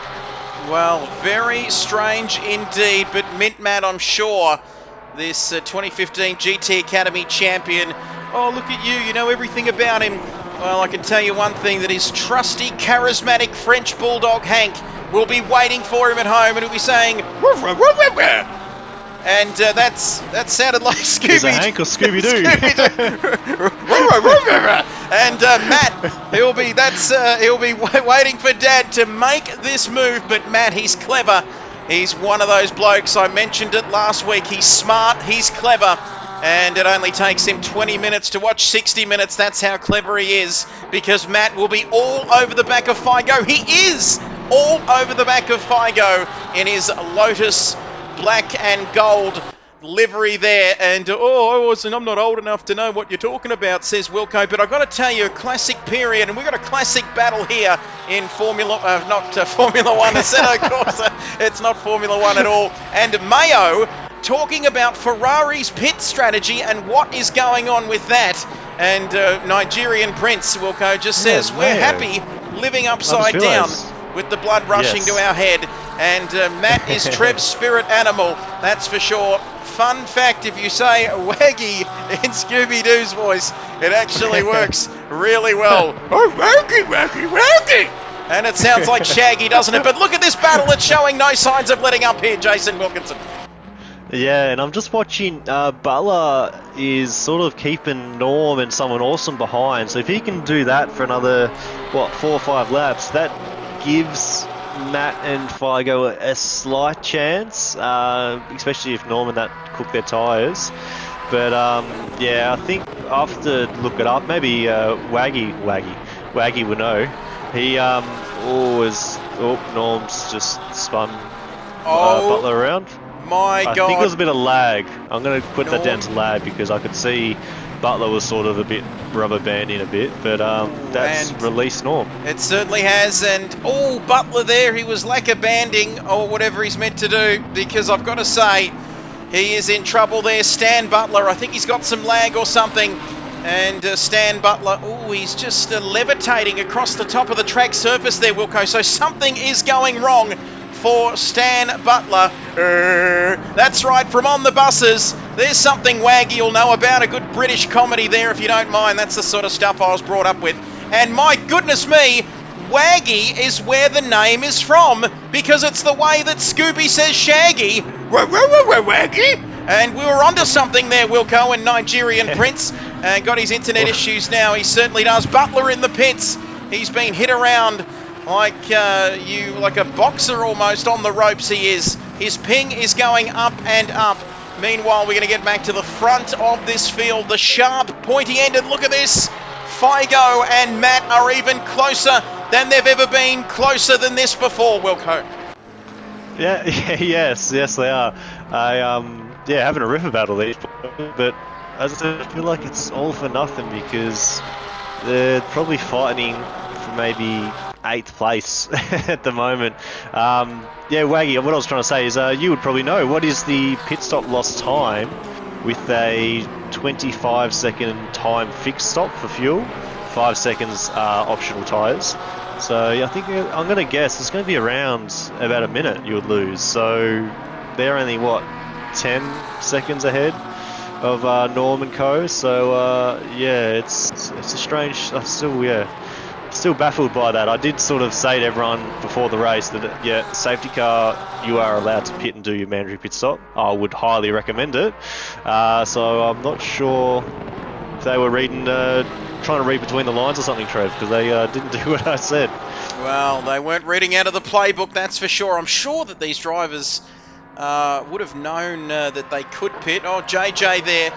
Well, very strange indeed, but Mint Matt, I'm sure, this 2015 GT Academy champion, oh, look at you, you know everything about him. Well, I can tell you one thing, that his trusty, charismatic French bulldog Hank will be waiting for him at home, and he'll be saying, woof, woof, woof, woof, woof. And that sounded like Scooby. Is it Hank or Scooby-Doo? And Matt, he'll be waiting for Dad to make this move. But Matt, he's clever. He's one of those blokes. I mentioned it last week. He's smart. He's clever. And it only takes him 20 minutes to watch 60 minutes. That's how clever he is. Because Matt will be all over the back of Figo. He is all over the back of Figo in his Lotus black and gold livery there. And I'm not old enough to know what you're talking about, says Wilco. But I've got to tell you, a classic period, and we've got a classic battle here in Formula One. Assetto Corsa. It's not Formula One at all. And Mayo talking about Ferrari's pit strategy and what is going on with that. And Nigerian Prince, Wilco, just says, we're happy living upside down with the blood rushing to our head. And Matt is Trev's spirit animal, that's for sure. Fun fact, if you say Waggy in Scooby-Doo's voice, it actually works really well. Oh, Waggy, Waggy, Waggy! And it sounds like Shaggy, doesn't it? But look at this battle, it's showing no signs of letting up here, Jason Wilkinson. Yeah, and I'm just watching, Butler is sort of keeping Norm and someone awesome behind, so if he can do that for another, 4 or 5 laps, that gives Matt and Figo a slight chance, especially if Norm and that cook their tyres. But yeah, I think I'll have to look it up. Maybe Waggy would know. He Norm's just spun Butler around. My God. I think there was a bit of lag. I'm going to put that down to lag because I could see Butler was sort of a bit rubber banding a bit, but that's released Norm. It certainly has, and Butler there, he was lacquer banding or whatever he's meant to do, because I've got to say, he is in trouble there. Stan Butler, I think he's got some lag or something, and Stan Butler, he's just levitating across the top of the track surface there, Wilco, so something is going wrong for Stan Butler. That's right, from on the buses, there's something Waggy will know about, a good British comedy there if you don't mind. That's the sort of stuff I was brought up with. And my goodness me, Waggy is where the name is from, because it's the way that Scooby says Shaggy. Waggy. And we were onto something there, Wilco, and Nigerian Prince. Got his internet issues now, he certainly does. Butler in the pits, he's been hit around like a boxer almost on the ropes he is. His ping is going up and up. Meanwhile, we're going to get back to the front of this field, the sharp, pointy end, and look at this. Figo and Matt are even closer than they've ever been, closer than this before, Wilco. Yeah, yes, they are. Yeah, having a ripper battle these, but as I said, I feel like it's all for nothing because they're probably fighting for maybe 8th place at the moment. Yeah, Waggy, what I was trying to say is you would probably know, what is the pit stop loss time with a 25-second time fixed stop for fuel, 5 seconds optional tyres. So yeah, I think I'm going to guess it's going to be around about a minute you would lose. So they're only, what, 10 seconds ahead of Norm and Co. So yeah, it's a strange. I'm still baffled by that. I did sort of say to everyone before the race that yeah, safety car, you are allowed to pit and do your mandatory pit stop. I would highly recommend it. So I'm not sure if they were trying to read between the lines or something, Trev, because they didn't do what I said. Well, they weren't reading out of the playbook, that's for sure. I'm sure that these drivers would have known that they could pit. Oh, JJ there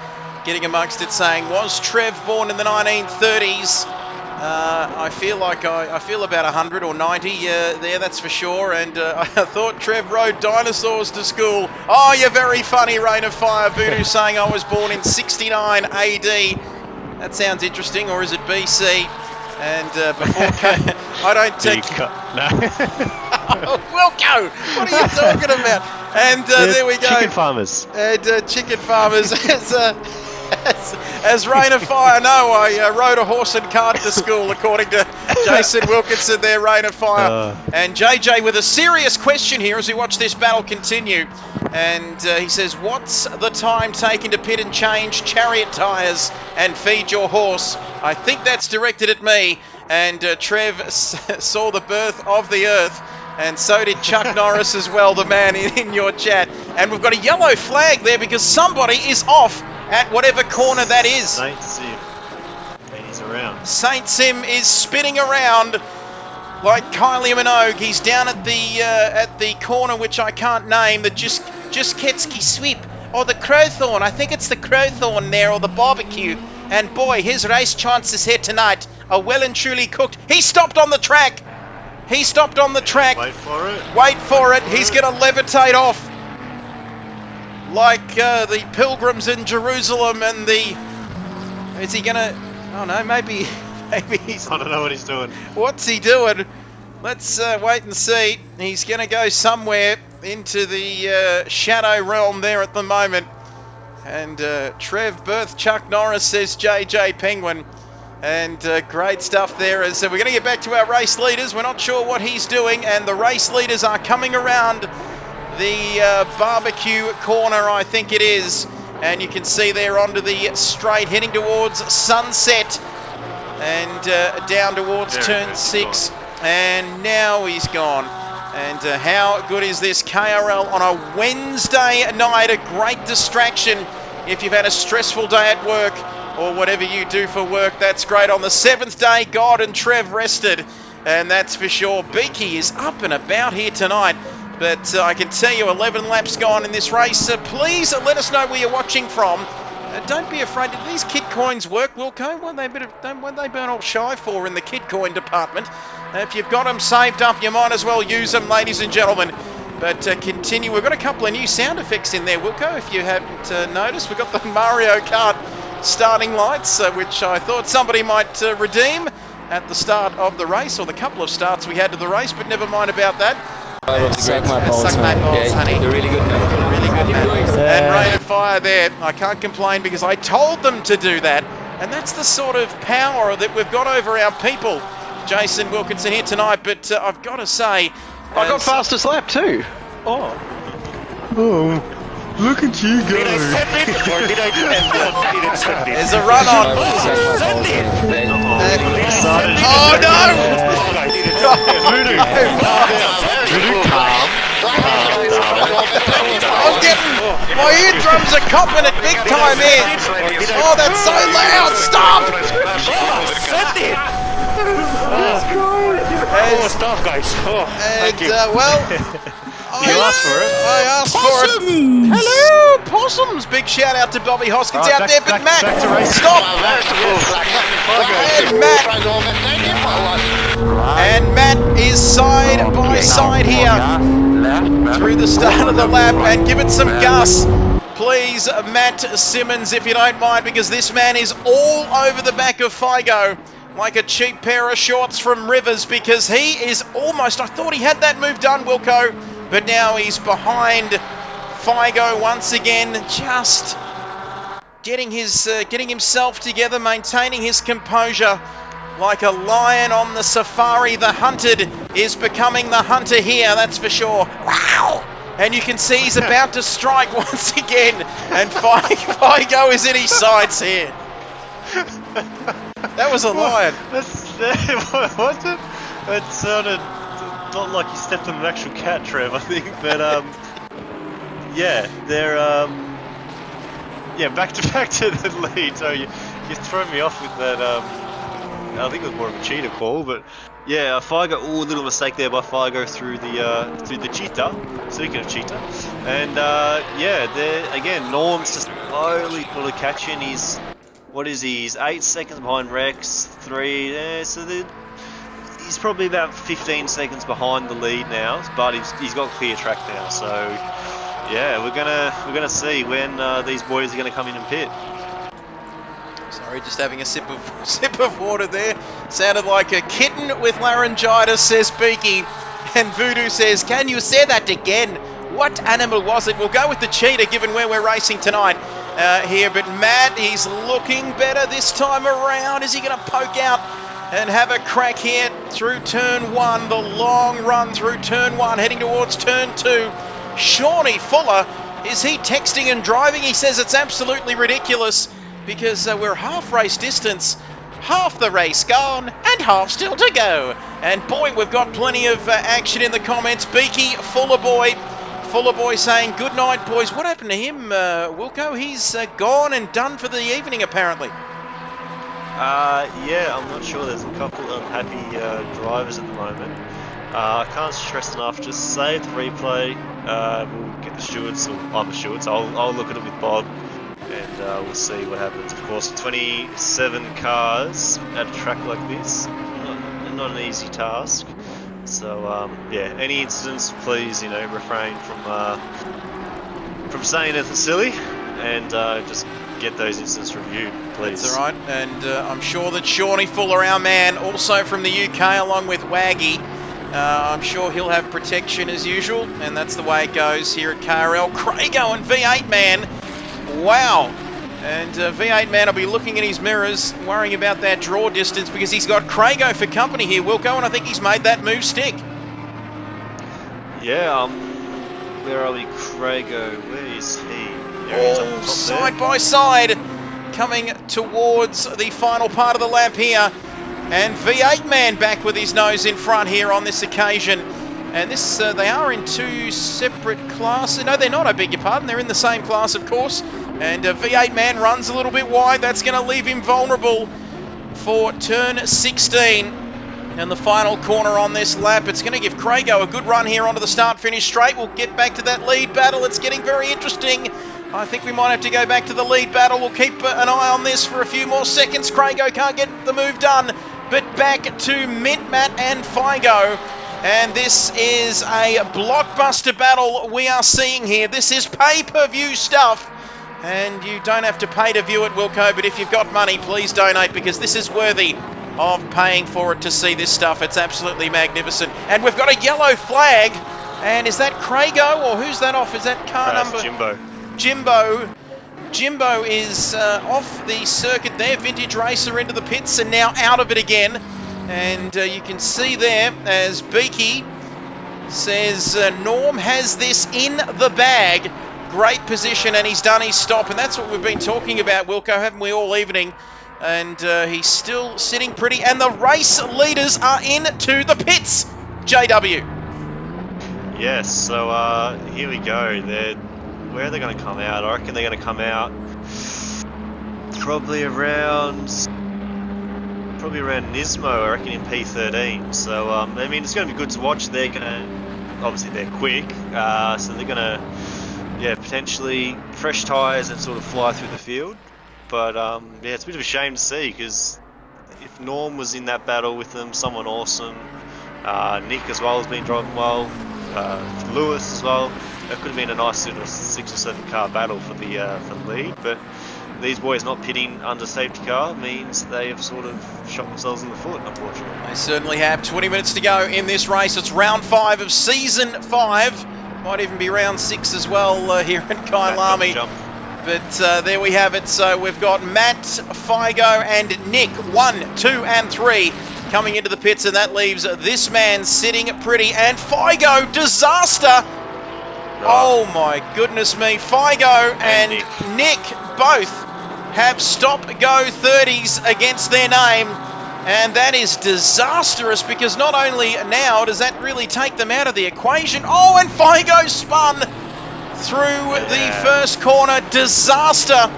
getting amongst it, saying, was Trev born in the 1930s? I feel like I feel about 100 or 90 there, that's for sure. And I thought Trev rode dinosaurs to school. Oh, you're very funny, Rain of Fire. Voodoo saying I was born in 69 AD. That sounds interesting. Or is it BC? And before I don't take. No. Wilco, what are you talking about? And there we go. Chicken farmers. And chicken farmers. As Rain of Fire, no, I rode a horse and cart to school, according to Jason Wilkinson there, Rain of Fire. And JJ with a serious question here as we watch this battle continue. And he says, what's the time taken to pit and change chariot tyres and feed your horse? I think that's directed at me. And Trev saw the birth of the earth. And so did Chuck Norris as well, the man in your chat. And we've got a yellow flag there because somebody is off at whatever corner that is. Saint Sim. And he's around. Saint Sim is spinning around like Kylie Minogue. He's down at the corner which I can't name, the Jusketsky Sweep or the Crowthorne. I think it's the Crowthorne there, or the barbecue. And boy, his race chances here tonight are well and truly cooked. He stopped on the track. He stopped on the track. Wait for it. Wait for it. He's going to levitate off like the pilgrims in Jerusalem and the... Is he going to... Oh no, maybe he's... I don't know what he's doing. What's he doing? Let's wait and see. He's going to go somewhere into the shadow realm there at the moment. And Trev Birth, Chuck Norris, says JJ Penguin. And great stuff there. As we're going to get back to our race leaders. We're not sure what he's doing. And the race leaders are coming around the barbecue corner, I think it is. And you can see they're onto the straight, heading towards Sunset. And down towards turn 6. And now he's gone. And how good is this KRL on a Wednesday night? A great distraction if you've had a stressful day at work or whatever you do for work. That's great. On the 7th day, God and Trev rested, and that's for sure. Beaky is up and about here tonight, but I can tell you 11 laps gone in this race. Please let us know where you're watching from. Don't be afraid. Did these kit coins work, Wilco? What they burn all shy for in the kit coin department? If you've got them saved up, you might as well use them, ladies and gentlemen. But continue. We've got a couple of new sound effects in there, Wilco, if you haven't noticed. We've got the Mario Kart starting lights, which I thought somebody might redeem at the start of the race, or the couple of starts we had to the race, but never mind about that. Suck my balls, honey. They're really good, man. Really good, man. And Rain of Fire there. I can't complain because I told them to do that. And that's the sort of power that we've got over our people. Jason Wilkinson here tonight, but I've got to say... I got fastest lap too. Oh, look at you go. Did I send it or did I didn't send it? there's a run on. Send it! Oh no! Voodoo, calm. I'm getting... My eardrums are copping it big time here. Oh, that's so loud. Stop! Send it! Oh, stop, guys. Oh, thank you. Well... You asked for it. I asked for it. Hello, possums! Big shout out to Bobby Hoskins out there, but Matt, back to racing. stop! And Matt is side by side here. through the start of the lap and give it some gas. Please, Matt Simmons, if you don't mind, because this man is all over the back of Figo like a cheap pair of shorts from Rivers, because he is almost, I thought he had that move done, Wilco, but now he's behind Figo once again, just getting himself together, maintaining his composure like a lion on the safari. The hunted is becoming the hunter here, that's for sure. Wow! And you can see he's about to strike once again, and Figo is in his sights here. That was a lion. Was it? That sounded not like you stepped on an actual cat, Trev, I think, but yeah, they're back to the lead. So you thrown me off with that. I think it was more of a cheetah call, but yeah, Figo. Oh, a little mistake there by Figo through the cheetah. Speaking of cheetah, and yeah, there again, Norm's just slowly sort of catching. He's 8 seconds behind Rex, 3. So he's probably about 15 seconds behind the lead now, but he's got clear track now. So yeah, we're gonna see when these boys are gonna come in and pit. Sorry, just having a sip of water there. Sounded like a kitten with laryngitis, says Beaky. And Voodoo says, can you say that again? What animal was it? We'll go with the cheetah, given where we're racing tonight here. But Matt, he's looking better this time around. Is he going to poke out and have a crack here through turn 1? The long run through turn 1, heading towards turn 2. Shawnee Fuller, is he texting and driving? He says it's absolutely ridiculous, because we're half race distance, half the race gone, and half still to go. And boy, we've got plenty of action in the comments. Beaky, Fuller Boy saying, good night, boys. What happened to him, Wilco? He's gone and done for the evening, apparently. Yeah, I'm not sure. There's a couple of unhappy drivers at the moment. I can't stress enough, just save the replay. We'll get the stewards, or I'm the stewards, I'll look at it with Bob, and we'll see what happens. Of course, 27 cars at a track like this, not an easy task. So yeah, any incidents, please, refrain from saying anything silly, and just get those incidents reviewed, please. That's all right, and I'm sure that Shawnee Fuller, our man, also from the UK, along with Waggy, I'm sure he'll have protection as usual, and that's the way it goes here at KRL. Craigo and V8 Man, wow. And V8 Man will be looking in his mirrors, worrying about that draw distance, because he's got Craigo for company here, Wilco, and I think he's made that move stick. Yeah, where are we? Craigo, where is he? There he is, up the top side there. by side, coming towards the final part of the lap here. And V8 Man back with his nose in front here on this occasion. And this, they are in two separate classes. No, they're not, I beg your pardon. They're in the same class, of course. And V8 Man runs a little bit wide. That's going to leave him vulnerable for turn 16. And the final corner on this lap. It's going to give Craigo a good run here onto the start-finish straight. We'll get back to that lead battle. It's getting very interesting. I think we might have to go back to the lead battle. We'll keep an eye on this for a few more seconds. Craigo can't get the move done. But back to Mint, Matt and Figo. And this is a blockbuster battle we are seeing here. This is pay-per-view stuff. And you don't have to pay to view it, Wilco, but if you've got money, please donate, because this is worthy of paying for it to see this stuff. It's absolutely magnificent. And we've got a yellow flag. And is that Craigo, or who's that off? Is that car number? Jimbo is off the circuit there. Vintage Racer into the pits and now out of it again. And you can see there as Beaky says Norm has this in the bag. Great position, and he's done his stop. And that's what we've been talking about, Wilco, haven't we, all evening? And he's still sitting pretty. And the race leaders are into the pits, JW. Yes, so here we go. Where are they going to come out? I reckon they're going to come out probably around Nismo, I reckon, in P13. So, I mean, it's going to be good to watch. Obviously they're quick, so they're going to, potentially fresh tyres and sort of fly through the field. But, it's a bit of a shame to see, because if Norm was in that battle with them, someone awesome, Nick as well has been driving well, Lewis as well. It could have been a nice little 6 or 7 car battle for the lead, but these boys not pitting under safety car means they have sort of shot themselves in the foot, unfortunately. They certainly have. 20 minutes to go in this race. It's round 5 of season 5. Might even be round 6 as well here in Kyalami. But there we have it. So we've got Matt, Figo and Nick, 1, 2 and 3 coming into the pits, and that leaves this man sitting pretty. And Figo, disaster! Right. Oh my goodness me. Figo and Nick both have stop-go 30s against their name. And that is disastrous, because not only now does that really take them out of the equation. Oh, and Figo spun through the first corner. Disaster.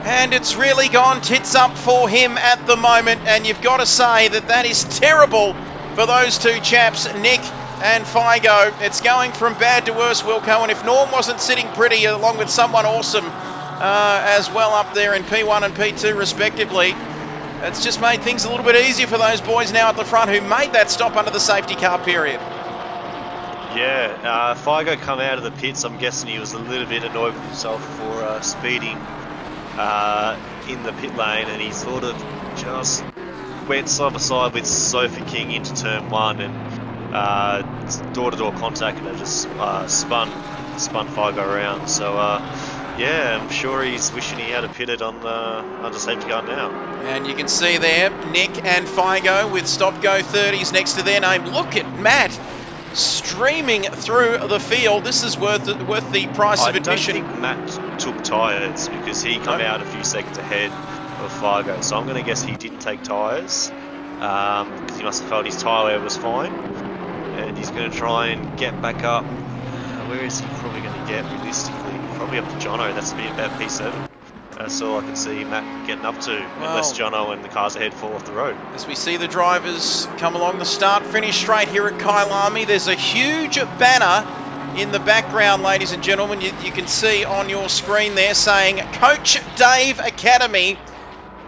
And it's really gone tits up for him at the moment. And you've got to say that that is terrible for those two chaps, Nick and Figo. It's going from bad to worse, Wilco. And if Norm wasn't sitting pretty along with someone awesome as well up there in P1 and P2 respectively, it's just made things a little bit easier for those boys now at the front who made that stop under the safety car period. Yeah, Figo come out of the pits. I'm guessing he was a little bit annoyed with himself for speeding in the pit lane, and he sort of just went side by side with Sophie King into turn 1 and door-to-door contact, and it just spun Figo around. So yeah, I'm sure he's wishing he had a pitted on the under safety car now. And you can see there Nick and Figo with stop-go 30s next to their name. Look at Matt streaming through the field. This is worth the price of admission. I don't think Matt took tyres, because he came out a few seconds ahead of Figo. So I'm going to guess he didn't take tyres, because he must have felt his tyre wear was fine. And he's going to try and get back up. Where is he probably going to get realistically? Probably up to Jono. That's about P7. That's all I can see Matt getting up to, unless Jono and the cars ahead fall off the road. As we see the drivers come along the start-finish straight here at Kyalami, there's a huge banner in the background, ladies and gentlemen. You can see on your screen there saying Coach Dave Academy.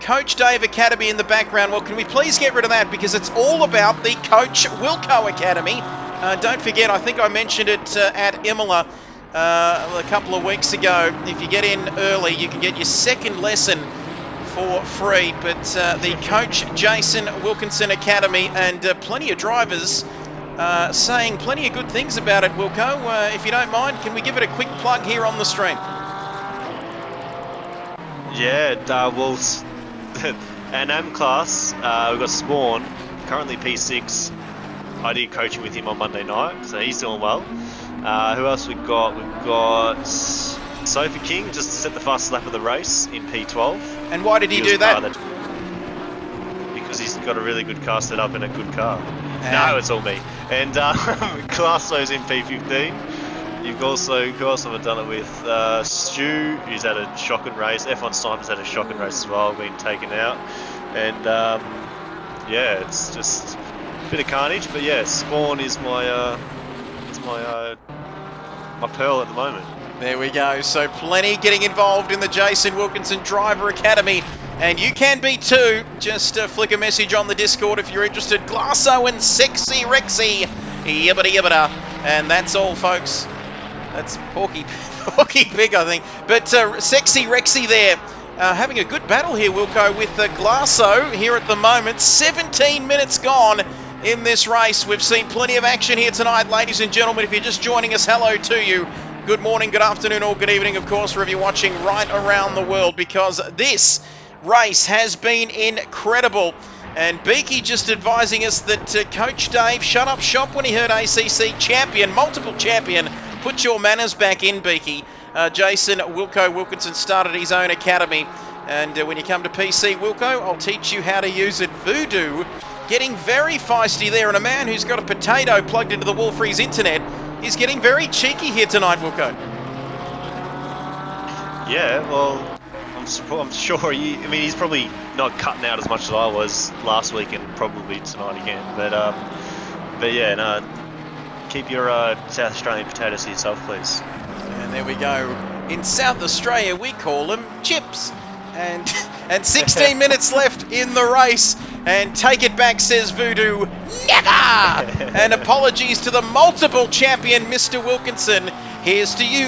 Coach Dave Academy in the background. Well, can we please get rid of that, because it's all about the Coach Wilco Academy. Don't forget, I think I mentioned it at Imola a couple of weeks ago. If you get in early, you can get your second lesson for free. But the Coach Jason Wilkinson Academy, and plenty of drivers saying plenty of good things about it, Wilco. If you don't mind, can we give it a quick plug here on the stream? Yeah, well, an AM class, we've got Spawn, currently P6. I did coaching with him on Monday night, so he's doing well. Who else we've got? We've got Sophie King, just set the fastest lap of the race in P12. And why did he do that? Because he's got a really good car set up in a good car. No, it's all me. And Classo's in P15. You've also, who else have I done it with? Stu, who's had a shocking race. F1 Sniper's had a shocking race as well, been taken out. And yeah, it's just a bit of carnage. But yeah, Spawn is my my pearl at the moment. There we go. So plenty getting involved in the Jason Wilkinson Driver Academy. And you can be too. Just flick a message on the Discord if you're interested. Glasso and Sexy Rexy. Yibbida yibbida. And that's all, folks. That's Porky Pig, I think. But Sexy Rexy there. Having a good battle here, Wilco, with Glasso here at the moment. 17 minutes gone in this race. We've seen plenty of action here tonight, ladies and gentlemen. If you're just joining us, hello to you. Good morning, good afternoon, or good evening, of course, wherever you're watching right around the world, because this race has been incredible. And Beaky just advising us that Coach Dave shut up shop when he heard ACC champion, multiple champion. Put your manners back in, Beaky. Jason Wilco Wilkinson started his own academy. And when you come to PC, Wilco, I'll teach you how to use it. Voodoo getting very feisty there. And a man who's got a potato plugged into the wall for his internet is getting very cheeky here tonight, Wilco. Yeah, well, I'm sure he's probably not cutting out as much as I was last week and probably tonight again. But yeah, no, keep your South Australian potatoes to yourself, please. And there we go. In South Australia, we call them chips. And 16 minutes left in the race. And take it back, says Voodoo. Never! And apologies to the multiple champion, Mr. Wilkinson. Here's to you,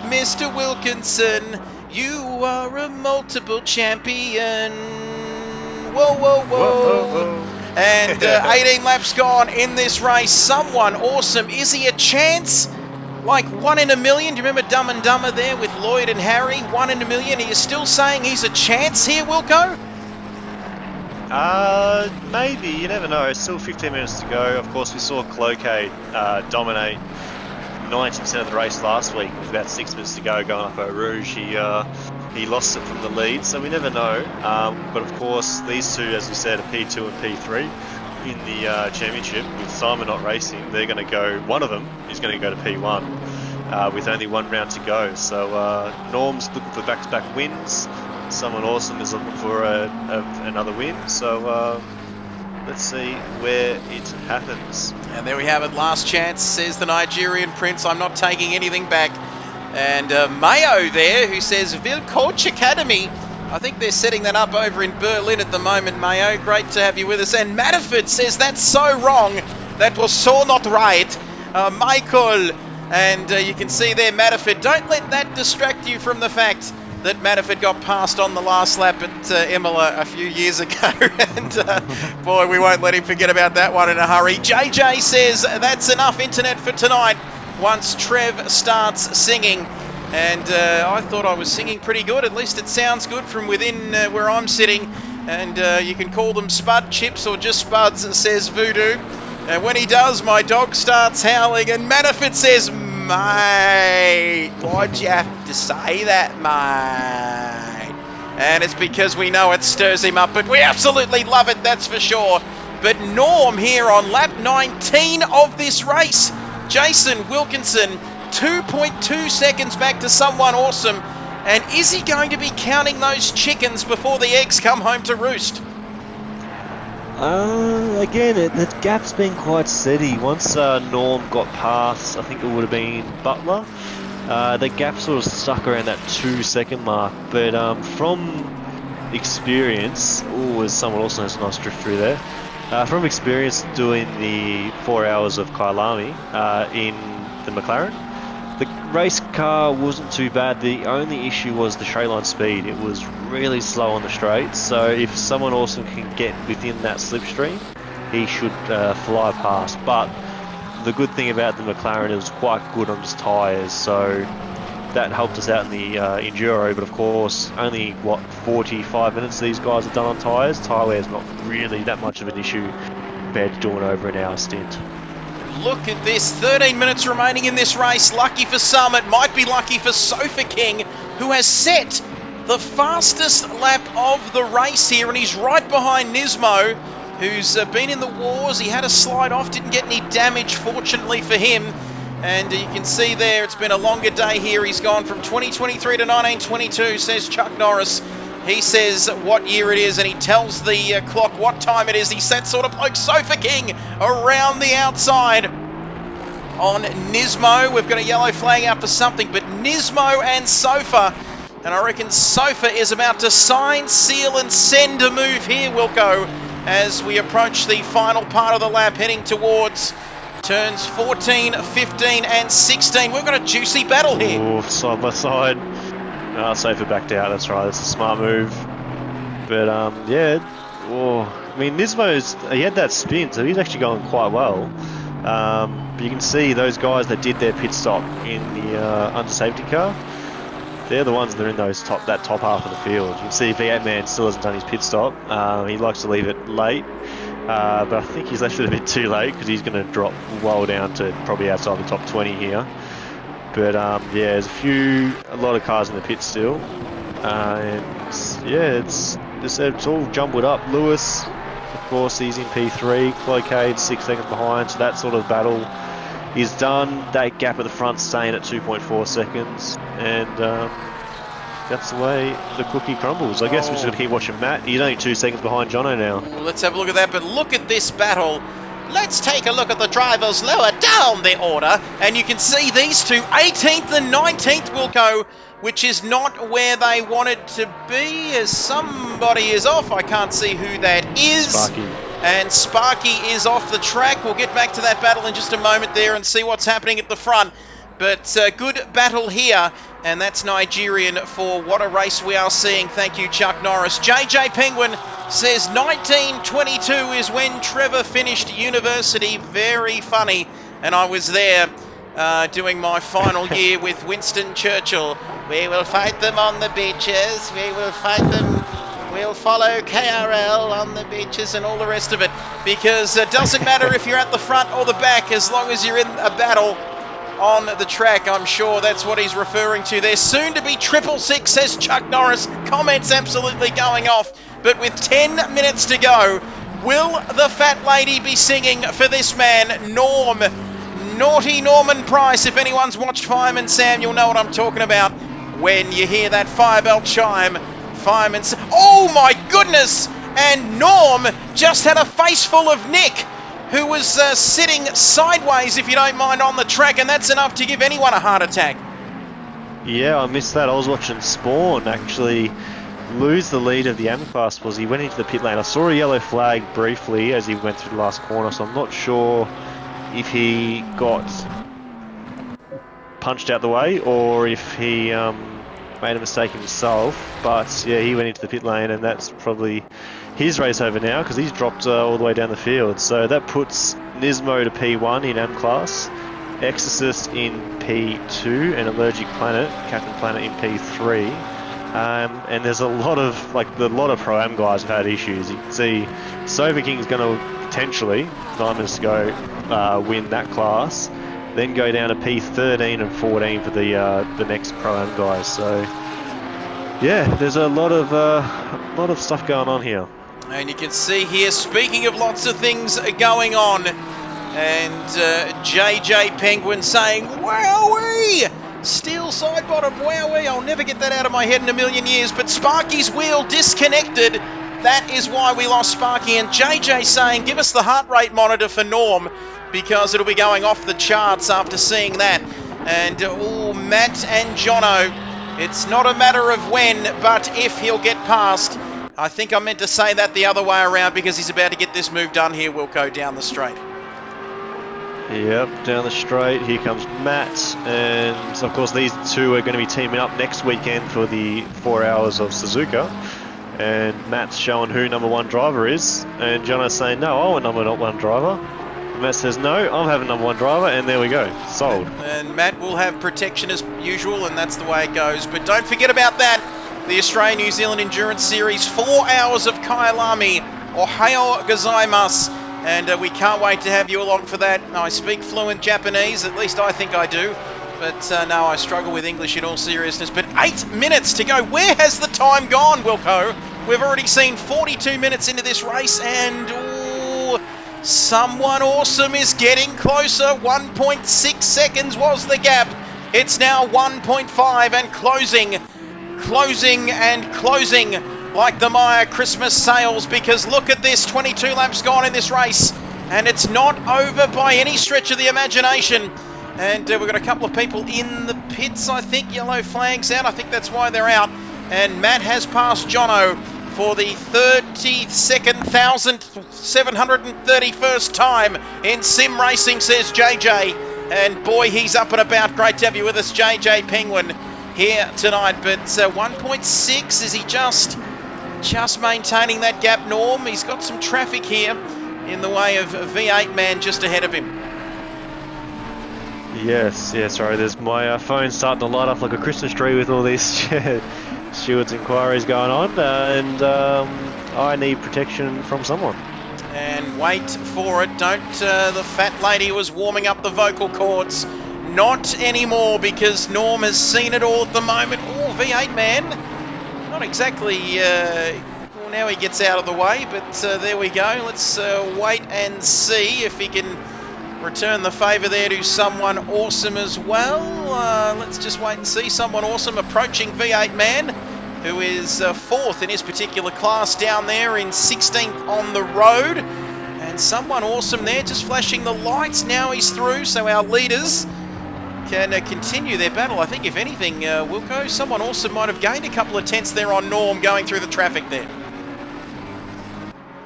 Mr. Wilkinson. You are a multiple champion. Whoa, whoa, whoa. And 18 laps gone in this race. Someone awesome. Is he a chance? Like 1 in a million? Do you remember Dumb and Dumber there with Lloyd and Harry? 1 in a million. Are you still saying he's a chance here, Wilco? Maybe. You never know. Still 15 minutes to go. Of course, we saw Cloquet dominate 90% of the race last week with about 6 minutes to go going up Eau Rouge. He lost it from the lead, so we never know. But of course, these two, as we said, are P2 and P3 in the championship. With Simon not racing, they're going to go. One of them is going to go to P1 with only 1 round to go. So Norm's looking for back-to-back wins. Someone awesome is looking for another win. So let's see where it happens. And there we have it. Last chance, says the Nigerian Prince. I'm not taking anything back. And Mayo there, who says Ville Coach Academy. I think they're setting that up over in Berlin at the moment, Mayo. Great to have you with us. And Matterford says that's so wrong. That was so not right. Michael, and you can see there Matterford. Don't let that distract you from the fact that Matterford got passed on the last lap at Imola a few years ago. And boy, we won't let him forget about that one in a hurry. JJ says that's enough internet for tonight once Trev starts singing. And I thought I was singing pretty good. At least it sounds good from within where I'm sitting. And you can call them Spud Chips or just Spuds, says Voodoo. And when he does, my dog starts howling. And Manafort says, mate, why'd you have to say that, mate? And it's because we know it stirs him up. But we absolutely love it, that's for sure. But Norm here on lap 19 of this race. Jason Wilkinson, 2.2 seconds back to someone awesome. And is he going to be counting those chickens before the eggs come home to roost? Again, the gap's been quite steady. Once Norm got past, I think it would have been Butler, the gap sort of stuck around that 2-second mark. But from experience, as someone also has a nice drift through there. From experience doing the 4 hours of Kyalami in the McLaren, the race car wasn't too bad. The only issue was the straight line speed. It was really slow on the straight. So if someone awesome can get within that slipstream, he should fly past. But the good thing about the McLaren, it was quite good on his tyres. So that helped us out in the Enduro. But of course, only 45 minutes these guys have done on tyres. Tyre wear is not really that much of an issue compared to doing over an hour stint. Look at this, 13 minutes remaining in this race. Lucky for some, it might be lucky for Sofa King, who has set the fastest lap of the race here, and he's right behind Nismo, who's been in the wars. He had a slide off, didn't get any damage, fortunately for him. And you can see there, it's been a longer day here. He's gone from 2023 to 1922, says Chuck Norris. He says what year it is, and he tells the clock what time it is. He sets sort of like Sofa King around the outside on Nismo. We've got a yellow flag out for something, but Nismo and Sofa, and I reckon Sofa is about to sign, seal, and send a move here, Wilco, as we approach the final part of the lap, heading towards turns 14, 15, and 16. We've got a juicy battle here. Ooh, side by side. Sofa backed out, that's right, that's a smart move. But yeah, I mean, Nismo's, he had that spin, so he's actually going quite well. But you can see those guys that did their pit stop in the under safety car, they're the ones that are in that top half of the field. You can see V8 Man still hasn't done his pit stop. He likes to leave it late, but I think he's left it a bit too late because he's going to drop well down to probably outside the top 20 here. But yeah, there's a lot of cars in the pit still, and yeah, it's all jumbled up. Lewis, of course, he's in P3. Cloquet 6 seconds behind, so that sort of battle is done. That gap at the front staying at 2.4 seconds, and that's the way the cookie crumbles. I guess we're just going to keep watching Matt. He's only 2 seconds behind Jono now. Well, let's have a look at that, but look at this battle. Let's take a look at the drivers lower down the order, and you can see these two, 18th and 19th, Wilco, which is not where they wanted to be, as somebody is off. I can't see who that is. Sparky. and Sparky is off the track. We'll get back to that battle in just a moment there and see what's happening at the front. But good battle here, and that's Nigerian for what a race we are seeing. Thank you, Chuck Norris. JJ Penguin says 1922 is when Trevor finished university. Very funny. And I was there doing my final year with Winston Churchill. We will fight them on the beaches. We will fight them. We'll follow KRL on the beaches and all the rest of it. Because it doesn't matter if you're at the front or the back, as long as you're in a battle on the track. I'm sure that's what he's referring to there. Soon to be 666, says Chuck Norris. Comments absolutely going off. But with 10 minutes to go, will the fat lady be singing for this man, Norm? Naughty Norman Price. If anyone's watched Fireman Sam, you'll know what I'm talking about. When you hear that fire belt chime, Fireman Sam. Oh my goodness! And Norm just had a face full of Nick, who was sitting sideways, if you don't mind, on the track, and that's enough to give anyone a heart attack. Yeah, I missed that. I was watching Spawn actually lose the lead of the M class because he went into the pit lane. I saw a yellow flag briefly as he went through the last corner, so I'm not sure if he got punched out the way or if he made a mistake himself. But yeah, he went into the pit lane, and that's probably his race over now because he's dropped all the way down the field. So that puts Nismo to P1 in M class, Exorcist in P2, and Allergic Planet, Captain Planet in P3. And there's a lot of Pro-Am guys have had issues. You can see Sober King's going to potentially, 9 minutes to go, win that class, then go down to P13 and 14 for the next Pro-Am guys. So yeah, there's a lot of stuff going on here. And you can see here, speaking of lots of things going on, and JJ Penguin saying, wowee! Steel side bottom, wowee! I'll never get that out of my head in a million years. But Sparky's wheel disconnected. That is why we lost Sparky. And JJ saying, give us the heart rate monitor for Norm, because it'll be going off the charts after seeing that. And Matt and Jono, it's not a matter of when, but if he'll get past. I think I meant to say that the other way around, because he's about to get this move done here, Wilco, down the straight. Yep, down the straight. Here comes Matt, and of course these two are going to be teaming up next weekend for the 4 hours of Suzuka. And Matt's showing who number one driver is, and Jono's saying, no, I want number one driver. And Matt says, no, I'm having number one driver, and there we go, sold. And Matt will have protection as usual, and that's the way it goes. But don't forget about that. The Australia-New Zealand Endurance Series, 4 hours of Kyalami, Ohio gozaimasu, and we can't wait to have you along for that. I speak fluent Japanese, at least I think I do, but no, I struggle with English in all seriousness. But 8 minutes to go. Where has the time gone, Wilco? We've already seen 42 minutes into this race, and someone awesome is getting closer. 1.6 seconds was the gap. It's now 1.5 and closing and closing like the Maya Christmas sales, because look at this, 22 laps gone in this race, and it's not over by any stretch of the imagination. And we've got a couple of people in the pits, I think. Yellow flags out, I think that's why they're out. And Matt has passed Jono for the 32,731st time in sim racing, says JJ. And boy, he's up and about. Great to have you with us, JJ Penguin, here tonight. But 1.6, is he just maintaining that gap, Norm? He's got some traffic here in the way of a V8 man just ahead of him. Yes, sorry, there's my phone starting to light up like a Christmas tree with all these stewards inquiries going on, and I need protection from someone. And wait for it, don't, the fat lady was warming up the vocal cords. Not anymore, because Norm has seen it all at the moment. Oh, V8 man. Not exactly, well, now he gets out of the way, but there we go. Let's wait and see if he can return the favour there to someone awesome as well. Let's just wait and see. Someone awesome approaching V8 man, who is 4th in his particular class down there in 16th on the road. And someone awesome there just flashing the lights. Now he's through, so our leaders can continue their battle. I think, if anything, Wilco, someone awesome might have gained a couple of tenths there on Norm going through the traffic there.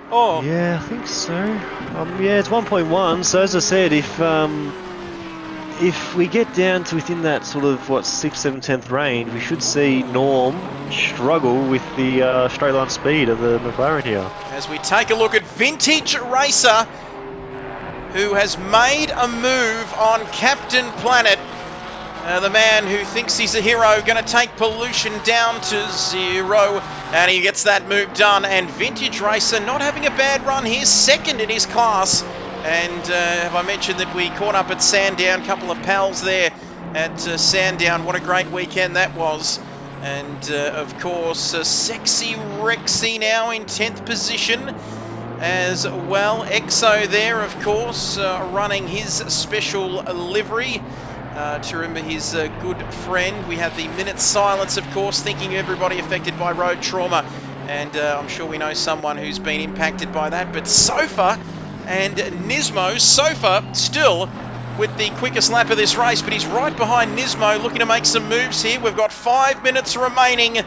Oh, Yeah, I think so. Yeah, it's 1.1. So as I said, if we get down to within that sort of, what, 6th, 7th, 10th range, we should see Norm struggle with the straight line speed of the McLaren here. as we take a look at Vintage Racer, who has made a move on Captain Planet. The man who thinks he's a hero, going to take pollution down to 0, and he gets that move done. And Vintage Racer not having a bad run here, second in his class. And have I mentioned that we caught up at Sandown, couple of pals there at Sandown. What a great weekend that was. And of course, Sexy Rexy now in 10th position as well. Exo there, of course, running his special livery. To remember his good friend. We had the minute silence, of course, thinking of everybody affected by road trauma, and I'm sure we know someone who's been impacted by that. But Sofa and Nismo, Sofa still with the quickest lap of this race, but he's right behind Nismo looking to make some moves here. We've got 5 minutes remaining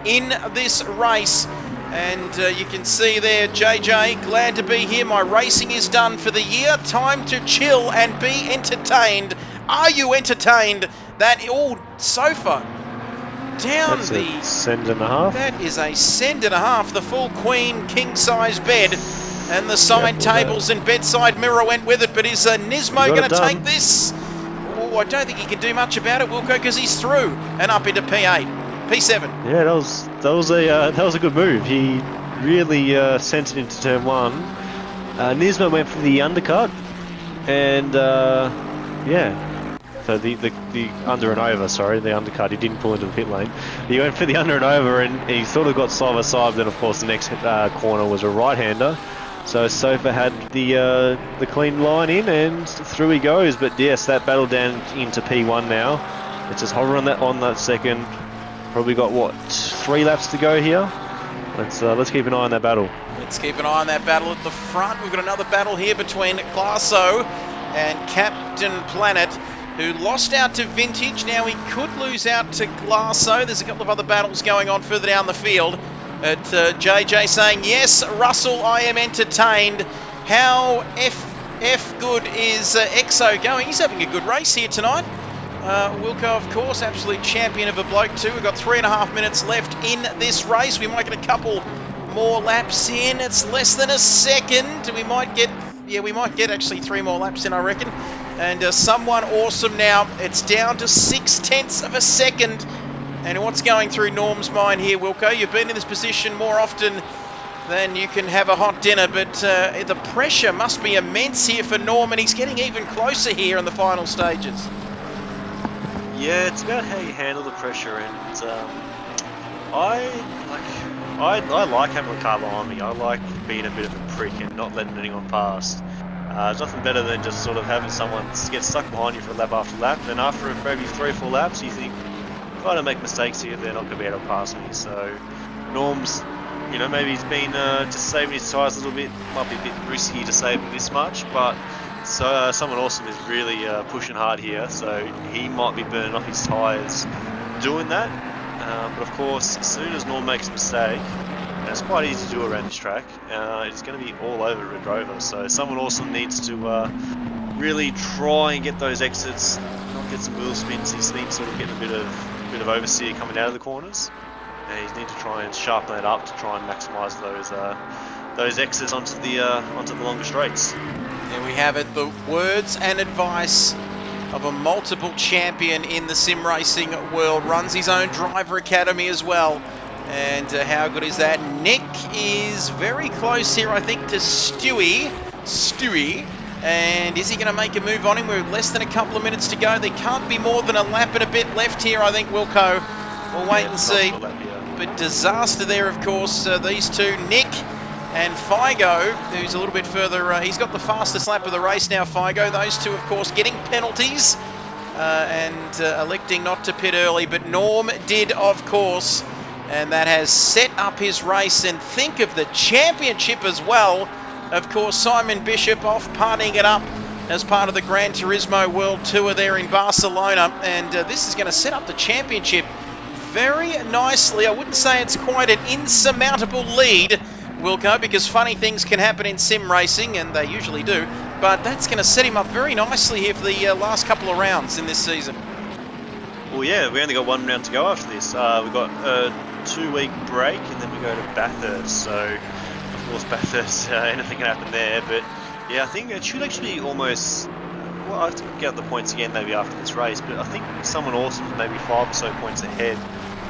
in this race. And you can see there, JJ, glad to be here. My racing is done for the year. Time to chill and be entertained. Are you entertained? That all Sofa down That's the a send and a half. That is a send and a half. The full queen king size bed and the side tables and bedside mirror went with it. But is Nismo going to take this? Oh, I don't think he can do much about it, Wilco, because he's through and up into P8, P7. Yeah, that was a good move. He really sent it into turn 1. Nismo went for the undercut, and yeah. So the under and over, sorry, the undercut. He didn't pull into the pit lane. He went for the under and over, and he sort of got side by side. Then of course the next corner was a right-hander. So Sofa had the clean line in, and through he goes. But yes, that battle down into P1 now. It's just hovering on that second. Probably got, what, 3 laps to go here. Let's keep an eye on that battle. Let's keep an eye on that battle at the front. We've got another battle here between Glasso and Captain Planet, who lost out to Vintage. Now he could lose out to Glasso. There's a couple of other battles going on further down the field. But JJ saying, yes, Russell, I am entertained. How F good is Exo going? He's having a good race here tonight. Wilco, of course, absolute champion of a bloke too. We've got 3.5 minutes left in this race. We might get a couple more laps in. It's less than a second. We might get actually 3 more laps in, I reckon. And someone awesome now. It's down to 0.6 of a second. And what's going through Norm's mind here, Wilco? You've been in this position more often than you can have a hot dinner, but the pressure must be immense here for Norm, and he's getting even closer here in the final stages. Yeah, it's about how you handle the pressure, and I like having a car behind me. I like being a bit of a prick and not letting anyone pass. There's nothing better than just sort of having someone get stuck behind you for lap after lap, and after maybe 3 or 4 laps, you think, if I don't make mistakes here, they're not going to be able to pass me. So Norm's, maybe he's been just saving his tyres a little bit. Might be a bit risky to save him this much, but someone awesome is really pushing hard here, so he might be burning off his tyres doing that. But of course, as soon as Norm makes a mistake, and it's quite easy to do around this track, it's going to be all over Red Rover. So someone awesome needs to really try and get those exits, not get some wheel spins. He needs sort of getting a bit of oversteer coming out of the corners. And he needs to try and sharpen that up to try and maximise those exits onto the longer straights. There we have it, the words and advice of a multiple champion in the sim racing world. Runs his own driver academy as well. And how good is that? Nick is very close here, I think, to Stewie. And is he going to make a move on him? We're less than a couple of minutes to go. There can't be more than a lap and a bit left here, I think, Wilco. We'll wait and see. But disaster there, of course. These two, Nick and Figo, who's a little bit further. He's got the fastest lap of the race now, Figo. Those two, of course, getting penalties and electing not to pit early. But Norm did, of course. And that has set up his race. And think of the championship as well. Of course, Simon Bishop off partying it up as part of the Gran Turismo World Tour there in Barcelona. And this is going to set up the championship very nicely. I wouldn't say it's quite an insurmountable lead Wilco, because funny things can happen in sim racing, and they usually do, but that's going to set him up very nicely here for the last couple of rounds in this season. Well, yeah, we only got 1 round to go after this. We've got a 2-week break, and then we go to Bathurst. So, of course, Bathurst, anything can happen there. But, yeah, I think it should actually almost... Well, I have to get the points again maybe after this race, but I think someone awesome is maybe 5 or so points ahead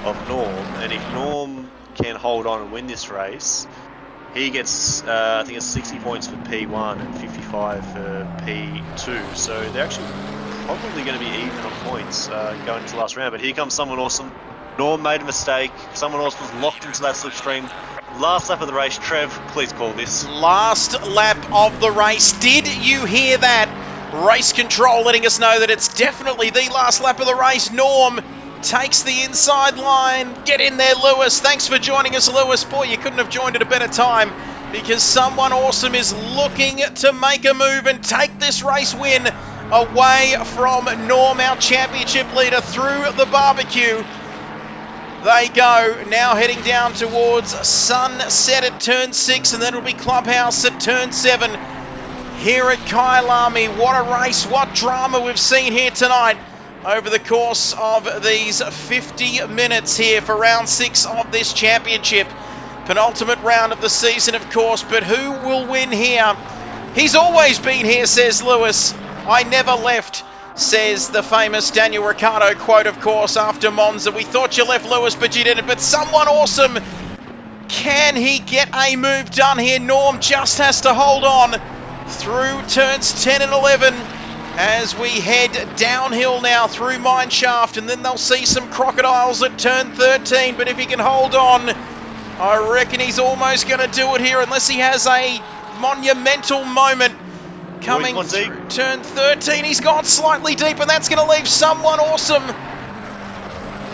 of Norm. And if Norm can hold on and win this race, he gets, I think it's 60 points for P1 and 55 for P2. So they're actually probably going to be even on points going into the last round. But here comes someone awesome. Norm made a mistake. Someone else was locked into that slipstream. Last lap of the race. Trev, please call this. Last lap of the race. Did you hear that? Race control letting us know that it's definitely the last lap of the race. Norm takes the inside line. Get in there, Lewis. Thanks for joining us, Lewis. Boy, you couldn't have joined at a better time, because someone awesome is looking to make a move and take this race win away from Norm, our championship leader, through the barbecue. They go now heading down towards Sunset at turn 6, and then it'll be Clubhouse at turn 7 here at Kyalami. What a race, what drama we've seen here tonight over the course of these 50 minutes here for round 6 of this championship. Penultimate round of the season, of course, but who will win here? He's always been here, says Lewis. I never left, says the famous Daniel Ricciardo quote, of course, after Monza. We thought you left, Lewis, but you didn't. But someone awesome. Can he get a move done here? Norm just has to hold on through turns 10 and 11 as we head downhill now through Mineshaft, and then they'll see some crocodiles at turn 13. But if he can hold on, I reckon he's almost going to do it here, unless he has a monumental moment coming through turn 13. He's gone slightly deep, and that's going to leave someone awesome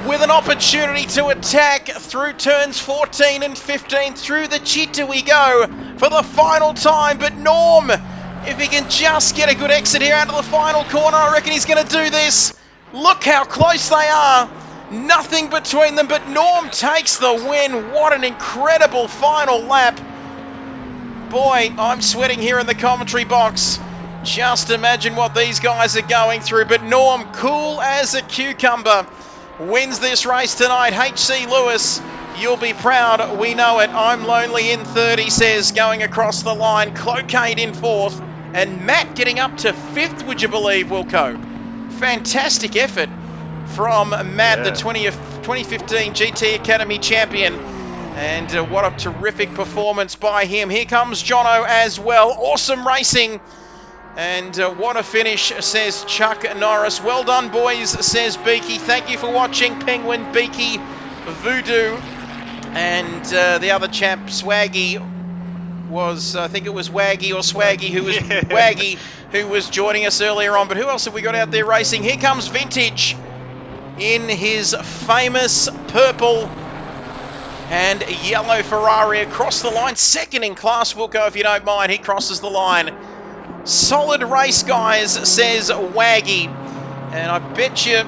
with an opportunity to attack through turns 14 and 15. Through the Chita we go for the final time. But Norm, if he can just get a good exit here out of the final corner, I reckon he's going to do this. Look how close they are. Nothing between them, but Norm takes the win. What an incredible final lap. Boy, I'm sweating here in the commentary box. Just imagine what these guys are going through. But Norm, cool as a cucumber, wins this race tonight. HC Lewis, you'll be proud. We know it. I'm lonely in third, he says, going across the line. Clocade in 4th. And Matt getting up to 5th, would you believe, Wilco? Fantastic effort from Matt, the 2015 GT Academy champion. And what a terrific performance by him. Here comes Jono as well. Awesome racing. And what a finish, says Chuck Norris. Well done, boys, says Beaky. Thank you for watching, Penguin, Beaky, Voodoo. And the other chap, Swaggy, was, I think it was Waggy or Swaggy, who was Waggy, who was joining us earlier on. But who else have we got out there racing? Here comes Vintage in his famous purple and yellow Ferrari across the line. Second in class, Wilco, if you don't mind. He crosses the line. Solid race, guys, says Waggy. And I bet you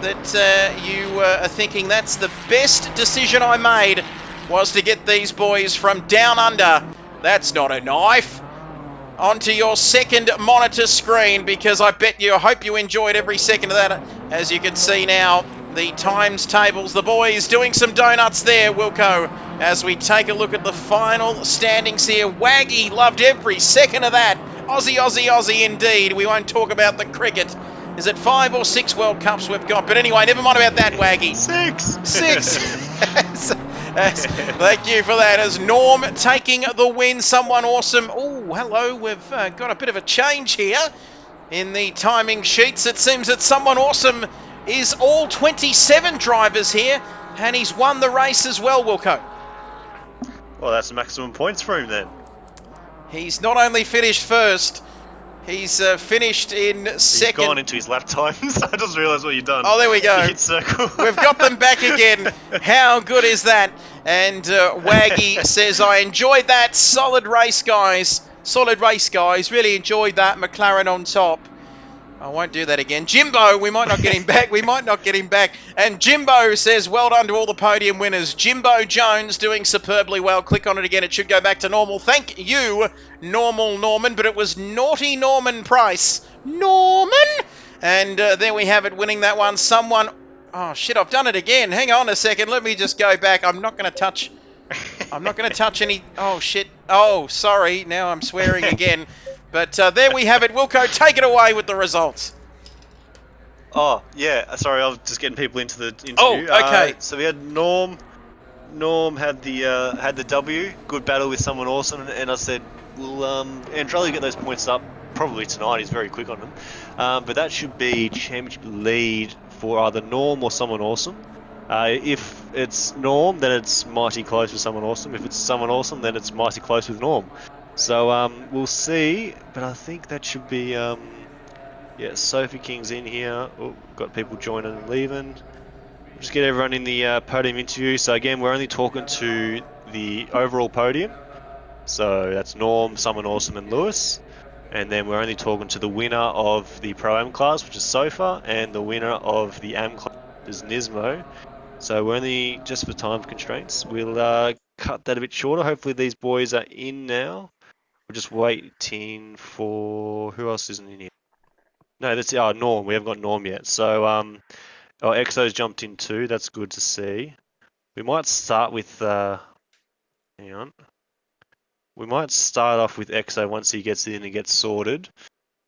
that you are thinking that's the best decision I made, was to get these boys from down under. That's not a knife. Onto your second monitor screen, because I hope you enjoyed every second of that. As you can see now, the times tables, the boys doing some donuts there, Wilco, as we take a look at the final standings here. Waggy loved every second of that. Aussie, Aussie, Aussie indeed. We won't talk about the cricket. Is it 5 or 6 World Cups we've got? But anyway, never mind about that, Waggy. 6. Thank you for that. As Norm taking the win. Someone awesome. Oh, hello. We've got a bit of a change here in the timing sheets. It seems that someone awesome is all 27 drivers here, and he's won the race as well, Wilco. Well, that's maximum points for him then. He's not only finished first, he's finished in second. He's gone into his lap times. I just realised what you've done. Oh, there we go. You hit circle. We've got them back again. How good is that? And Waggy says, I enjoyed that. Solid race, guys. Solid race, guys. Really enjoyed that. McLaren on top. I won't do that again. Jimbo, we might not get him back. We might not get him back. And Jimbo says, well done to all the podium winners. Jimbo Jones doing superbly well. Click on it again. It should go back to normal. Thank you, Normal Norman. But it was Naughty Norman Price. Norman! And there we have it, winning that one. Someone... Oh, shit, I've done it again. Hang on a second. Let me just go back. I'm not going to touch any... Oh, shit. Oh, sorry. Now I'm swearing again. But there we have it. Wilco, take it away with the results. Oh, yeah. Sorry, I was just getting people into the interview. Oh, okay. So we had Norm. Norm had the W. Good battle with someone awesome, and I said, "Well, Andrelli get those points up probably tonight. He's very quick on them, but that should be championship lead for either Norm or someone awesome. If it's Norm, then it's mighty close with someone awesome. If it's someone awesome, then it's mighty close with Norm. So we'll see, but I think that should be yeah. Sophie King's in here. Oh, got people joining and leaving. Just get everyone in the podium interview. So again, we're only talking to the overall podium. So that's Norm, Someone Awesome, and Lewis. And then we're only talking to the winner of the Pro-Am class, which is Sofa, and the winner of the Am class, which is Nismo. So we're only, just for time constraints, we'll cut that a bit shorter. Hopefully these boys are in now. We're just waiting for... Who else isn't in here? No, that's Norm. We haven't got Norm yet. So... Oh, Exo's jumped in too. That's good to see. We might start with... hang on. We might start off with Exo once he gets in and gets sorted.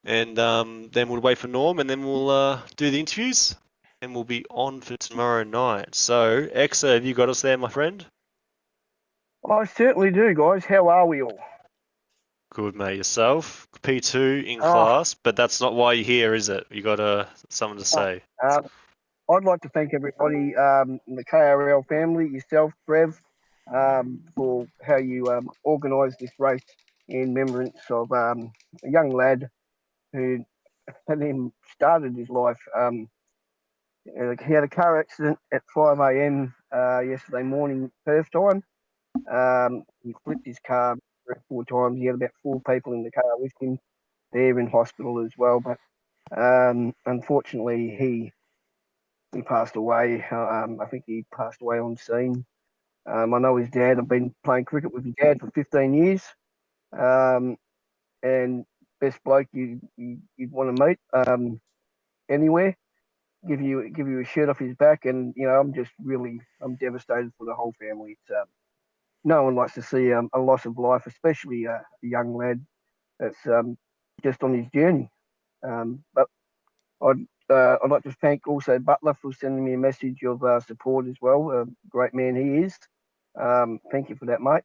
And then we'll wait for Norm, and then we'll do the interviews. And we'll be on for tomorrow night. So, Exo, have you got us there, my friend? I certainly do, guys. How are we all? Good, mate. Yourself? P2 in class, but that's not why you're here, is it? You got something to say. I'd like to thank everybody in the KRL family, yourself, Trev, for how you organised this race in remembrance of a young lad who hadn't even started his life. He had a car accident at 5 a.m. Yesterday morning, Perth time. He flipped his car 4 times. He had about 4 people in the car with him. They're in hospital as well, but unfortunately he passed away. I think he passed away on scene. I know his dad. I've been playing cricket with his dad for 15 years, and best bloke you'd want to meet anywhere. Give you a shirt off his back, and I'm devastated for the whole family. It's no one likes to see a loss of life, especially a young lad that's just on his journey. But I'd like to thank also Butler for sending me a message of support as well. Great man he is. Thank you for that, mate.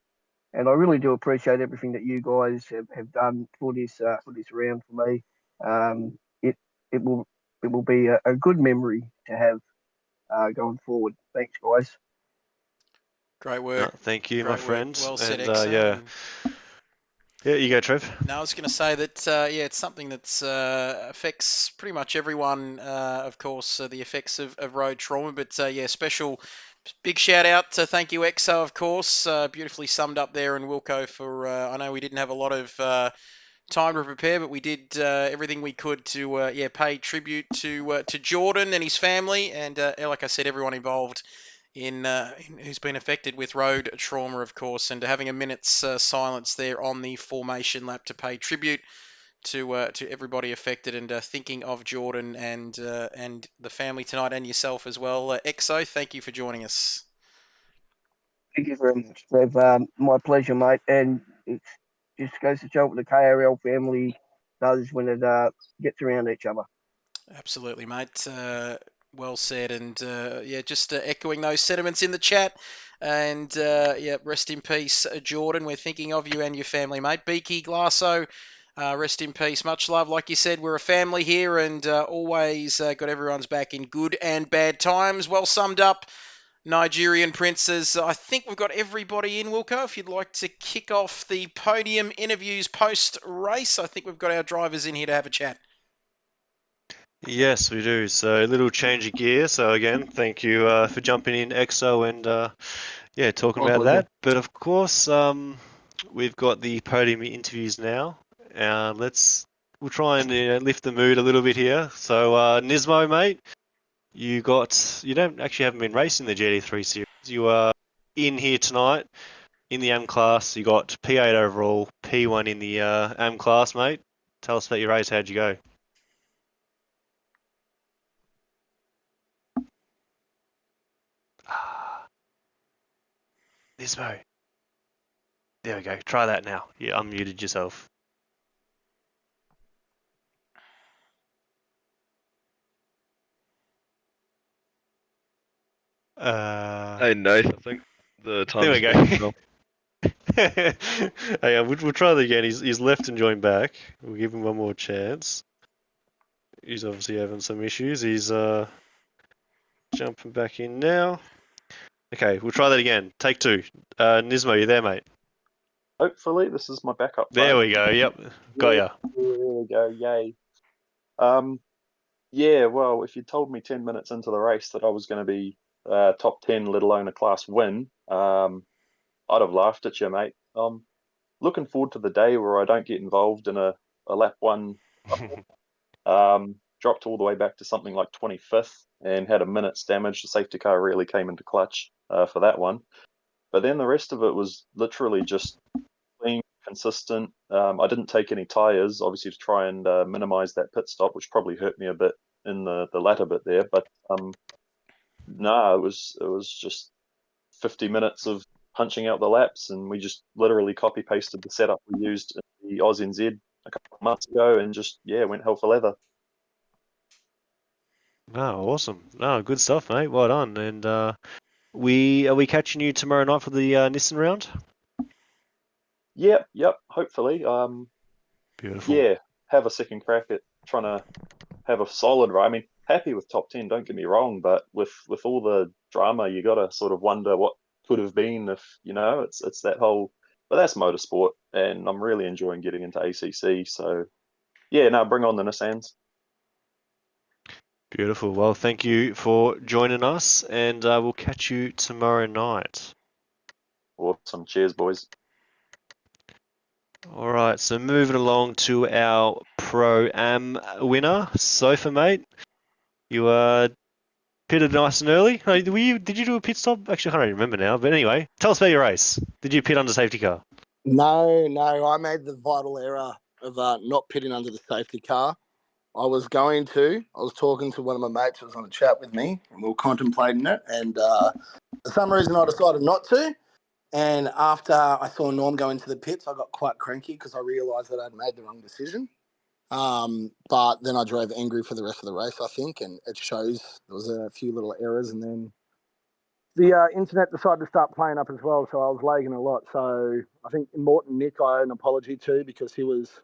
And I really do appreciate everything that you guys have done for this round for me. It will be a good memory to have going forward. Thanks, guys. Great work. No, thank you, Great my friend. Well said, and, Exo. Yeah, you go, Trev. No, I was going to say that, it's something that affects pretty much everyone, of course, the effects of road trauma. But, special big shout out to thank you, Exo, of course. Beautifully summed up there, and Wilco for, I know we didn't have a lot of time to prepare, but we did everything we could to, pay tribute to Jordan and his family. And, like I said, everyone involved in who's been affected with road trauma, of course, and having a minute's silence there on the formation lap to pay tribute to everybody affected, and thinking of Jordan and the family tonight, and yourself as well. Exo, thank you for joining us. Thank you very much, Trev. My pleasure, mate. And it just goes to show what the KRL family does when it gets around each other. Absolutely, mate. Well said, and just echoing those sentiments in the chat. And rest in peace, Jordan. We're thinking of you and your family, mate. Beaky, Glasso, rest in peace. Much love. Like you said, we're a family here, and always got everyone's back in good and bad times. Well summed up, Nigerian princes. I think we've got everybody in, Wilco. If you'd like to kick off the podium interviews post-race, I think we've got our drivers in here to have a chat. Yes, we do. So a little change of gear. So again, thank you for jumping in, Exo, and talking about that. But of course, we've got the podium interviews now. we'll try and lift the mood a little bit here. So Nismo, mate, you don't actually haven't been racing the GT3 series. You are in here tonight in the M class. You got P8 overall, P1 in the M class, mate. Tell us about your race. How'd you go? Nismo. There we go. Try that now. You unmuted yourself. Hey, Nath, I think the There we time's go. Hey, we'll try that again. He's left and joined back. We'll give him one more chance. He's obviously having some issues. He's jumping back in now. Okay, we'll try that again. Take two. Nismo, you there, mate? Hopefully, this is my backup phone. There we go. Yep, got ya. There we go. Yay. Yeah. Well, if you told me 10 minutes into the race that I was going to be top 10, let alone a class win, I'd have laughed at you, mate. Looking forward to the day where I don't get involved in a lap one. Dropped all the way back to something like 25th and had a minute's damage. The safety car really came into clutch for that one. But then the rest of it was literally just clean, consistent. I didn't take any tyres, obviously, to try and minimise that pit stop, which probably hurt me a bit in the latter bit there. But no, it was just 50 minutes of punching out the laps, and we just literally copy pasted the setup we used in the Oz NZ a couple of months ago, and just went hell for leather. Oh, awesome. No, good stuff, mate. Well done. And are we catching you tomorrow night for the Nissan round? Yep. Hopefully. Beautiful. Yeah, have a second crack at trying to have a solid ride. I mean, happy with top 10, don't get me wrong, but with all the drama, you got to sort of wonder what could have been if, it's that whole, but that's motorsport, and I'm really enjoying getting into ACC. So, yeah, now bring on the Nissans. Beautiful. Well, thank you for joining us, and we'll catch you tomorrow night. Awesome. Cheers, boys. All right, so moving along to our Pro-Am winner, Sofa, mate. You pitted nice and early. Did you do a pit stop? Actually, I can't really remember now. But anyway, tell us about your race. Did you pit under safety car? No. I made the vital error of not pitting under the safety car. I was talking to one of my mates who was on a chat with me, and we were contemplating it. And for some reason, I decided not to. And after I saw Norm go into the pits, I got quite cranky because I realised that I'd made the wrong decision. But then I drove angry for the rest of the race, I think, and it shows there was a few little errors. And then the internet decided to start playing up as well, so I was lagging a lot. So I think Morton Nick, I owe an apology to, because he was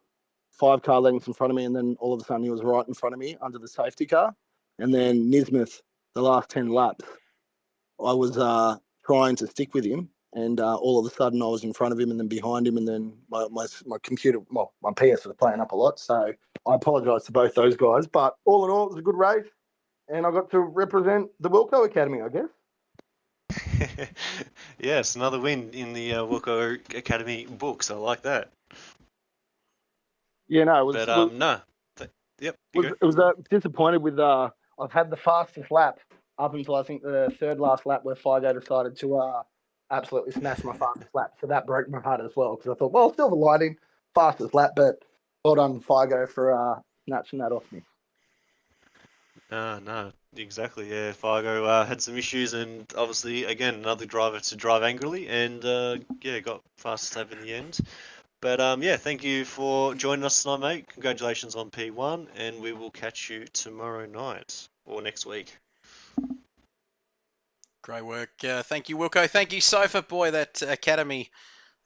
5 car lengths in front of me, and then all of a sudden he was right in front of me under the safety car. And then Nismith, the last 10 laps, I was trying to stick with him, and all of a sudden I was in front of him and then behind him, and then my computer, my PS was playing up a lot. So I apologise to both those guys. But all in all, it was a good race, and I got to represent the Wilco Academy, I guess. Yes, another win in the Wilco Academy books. I like that. Yeah, no, it was. But no. Yep. It was disappointed with. I've had the fastest lap up until I think the third last lap, where Figo decided to absolutely smash my fastest lap. So that broke my heart as well, because I thought, well, silver lining, fastest lap, but well done, Figo, for snatching that off me. No, exactly. Yeah, Figo had some issues, and obviously, again, another driver to drive angrily, and got fastest lap in the end. But yeah, thank you for joining us tonight, mate. Congratulations on P1, and we will catch you tomorrow night or next week. Great work. Thank you, Wilco. Thank you, Sofa. Boy, that academy,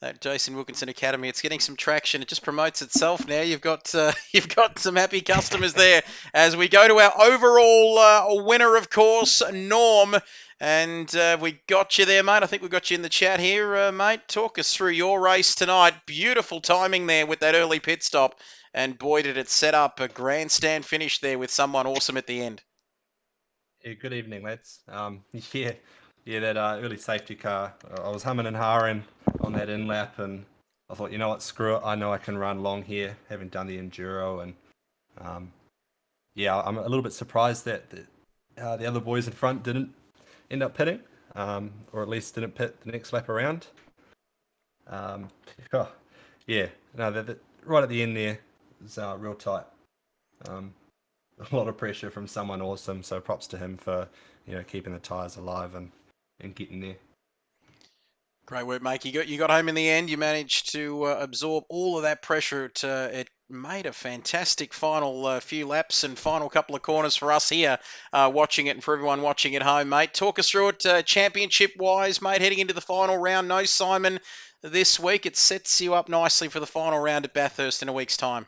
that Jason Wilkinson Academy, it's getting some traction. It just promotes itself now. You've got some happy customers there. As we go to our overall winner, of course, Norm. And we got you there, mate. I think we got you in the chat here, mate. Talk us through your race tonight. Beautiful timing there with that early pit stop. And boy, did it set up a grandstand finish there with someone awesome at the end. Yeah, good evening, lads. That early safety car, I was humming and hawing on that in lap, and I thought, you know what, screw it. I know I can run long here, having done the enduro, and Yeah, I'm a little bit surprised that the other boys in front didn't end up pitting, or at least didn't pit the next lap around. Yeah, no, right at the end there was real tight. A lot of pressure from someone awesome, so props to him for keeping the tyres alive and getting there. Great work, mate. You got home in the end. You managed to absorb all of that pressure. It made a fantastic final few laps and final couple of corners for us here watching it, and for everyone watching at home, mate. Talk us through it championship-wise, mate, heading into the final round. No Simon this week. It sets you up nicely for the final round at Bathurst in a week's time.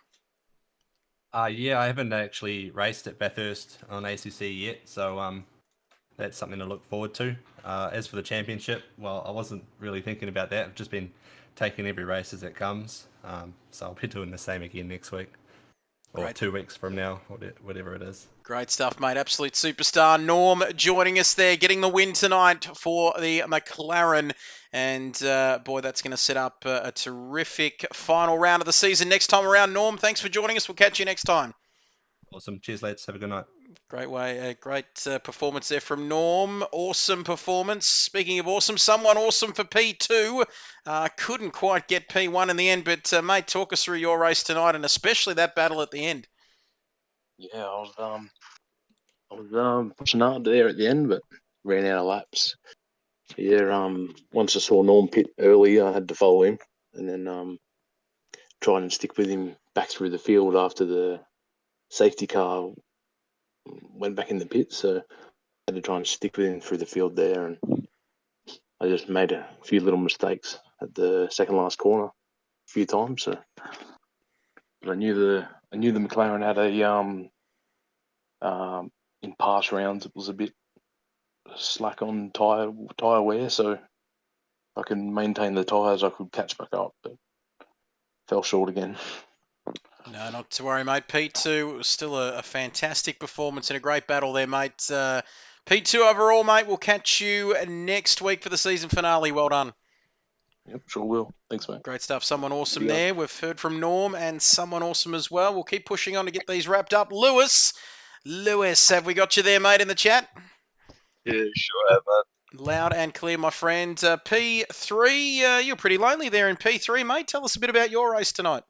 Yeah, I haven't actually raced at Bathurst on ACC yet, so that's something to look forward to. As for the championship, well, I wasn't really thinking about that. I've just been taking every race as it comes. So I'll be doing the same again next week. Or Great. 2 weeks from now, whatever it is. Great stuff, mate. Absolute superstar. Norm joining us there, getting the win tonight for the McLaren. And, boy, that's going to set up a terrific final round of the season next time around. Norm, thanks for joining us. We'll catch you next time. Awesome. Cheers, lads. Have a good night. Great performance there from Norm. Awesome performance. Speaking of awesome, someone awesome for P2. Couldn't quite get P1 in the end, but mate, talk us through your race tonight and especially that battle at the end. Yeah, I was pushing hard there at the end, but ran out of laps. So yeah, once I saw Norm pit early, I had to follow him, and then try and stick with him back through the field after the safety car went back in the pit. So I had to try and stick with him through the field there, and I just made a few little mistakes at the second last corner a few times. So, but I knew the McLaren had a in past rounds it was a bit slack on tyre wear, so if I can maintain the tyres, I could catch back up, but fell short again. No, not to worry, mate. P2, it was still a fantastic performance and a great battle there, mate. P2 overall, mate. We'll catch you next week for the season finale. Well done. Yep, sure will. Thanks, mate. Great stuff. Someone awesome there. We've heard from Norm and someone awesome as well. We'll keep pushing on to get these wrapped up. Lewis, have we got you there, mate, in the chat? Yeah, sure have, mate. Loud and clear, my friend. P3, you're pretty lonely there in P3, mate. Tell us a bit about your race tonight.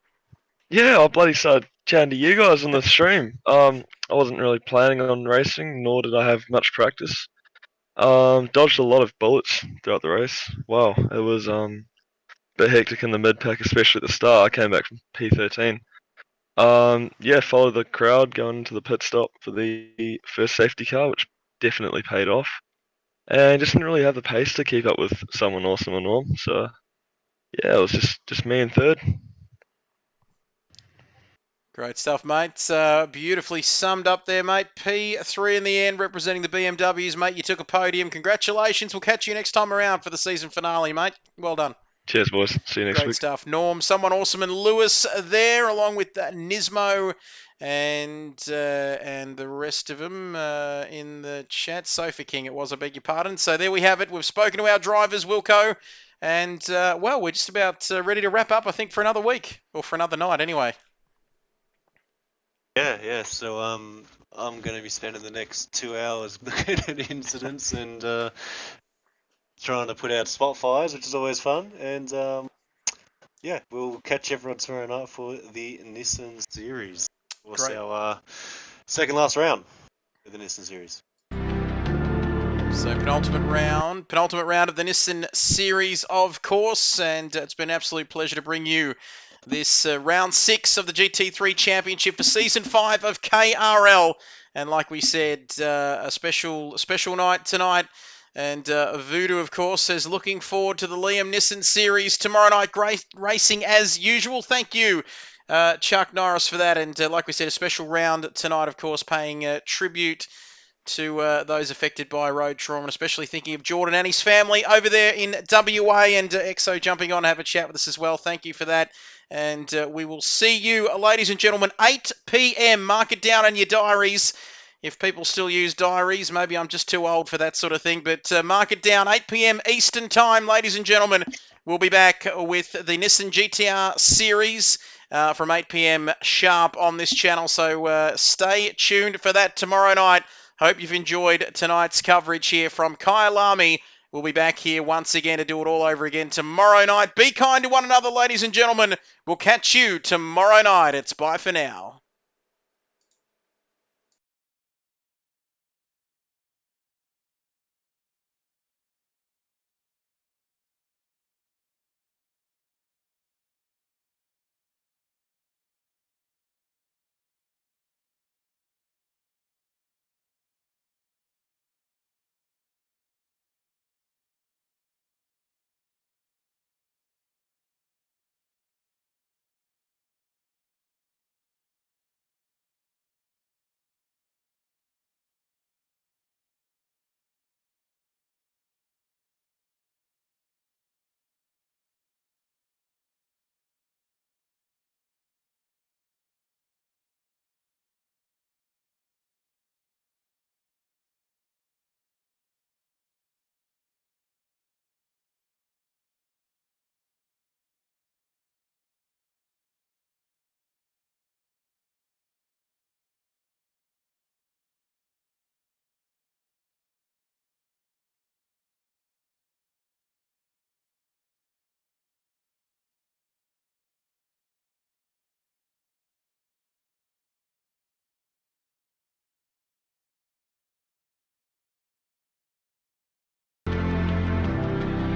Yeah, I bloody started chatting to you guys on the stream. I wasn't really planning on racing, nor did I have much practice. Dodged a lot of bullets throughout the race. Wow, it was a bit hectic in the mid pack, especially at the start. I came back from P13. Yeah, followed the crowd going into the pit stop for the first safety car, which definitely paid off. And just didn't really have the pace to keep up with someone awesome and Norm. So yeah, it was just me in third. Great stuff, mate. Beautifully summed up there, mate. P3 in the end, representing the BMWs, mate. You took a podium. Congratulations. We'll catch you next time around for the season finale, mate. Well done. Cheers, boys. See you next week. Great stuff. Norm, someone awesome, and Lewis there, along with Nismo and the rest of them in the chat. Sofa King, it was, I beg your pardon. So there we have it. We've spoken to our drivers, Wilco, and, well, we're just about ready to wrap up, I think, for another week, or for another night anyway. Yeah. So I'm going to be spending the next 2 hours looking at incidents and trying to put out spot fires, which is always fun. And yeah, we'll catch everyone tomorrow night for the Nissan Series. What's our second last round of the Nissan Series? So penultimate round of the Nissan Series, of course, and it's been an absolute pleasure to bring you this round 6 of the GT3 Championship for Season 5 of KRL. And like we said, a special night tonight. And Voodoo, of course, says looking forward to the Liam Nissan Series tomorrow night. Great racing as usual. Thank you, Chuck Norris, for that. And like we said, a special round tonight, of course, paying tribute to those affected by road trauma, and especially thinking of Jordan and his family over there in WA, and EXO jumping on to have a chat with us as well. Thank you for that. And we will see you, ladies and gentlemen, 8 p.m. Mark it down in your diaries. If people still use diaries, maybe I'm just too old for that sort of thing, but mark it down, 8 p.m. Eastern Time, ladies and gentlemen. We'll be back with the Nissan GTR Series, from 8 p.m. sharp on this channel. So stay tuned for that tomorrow night. Hope you've enjoyed tonight's coverage here from Kyalami. We'll be back here once again to do it all over again tomorrow night. Be kind to one another, ladies and gentlemen. We'll catch you tomorrow night. It's bye for now.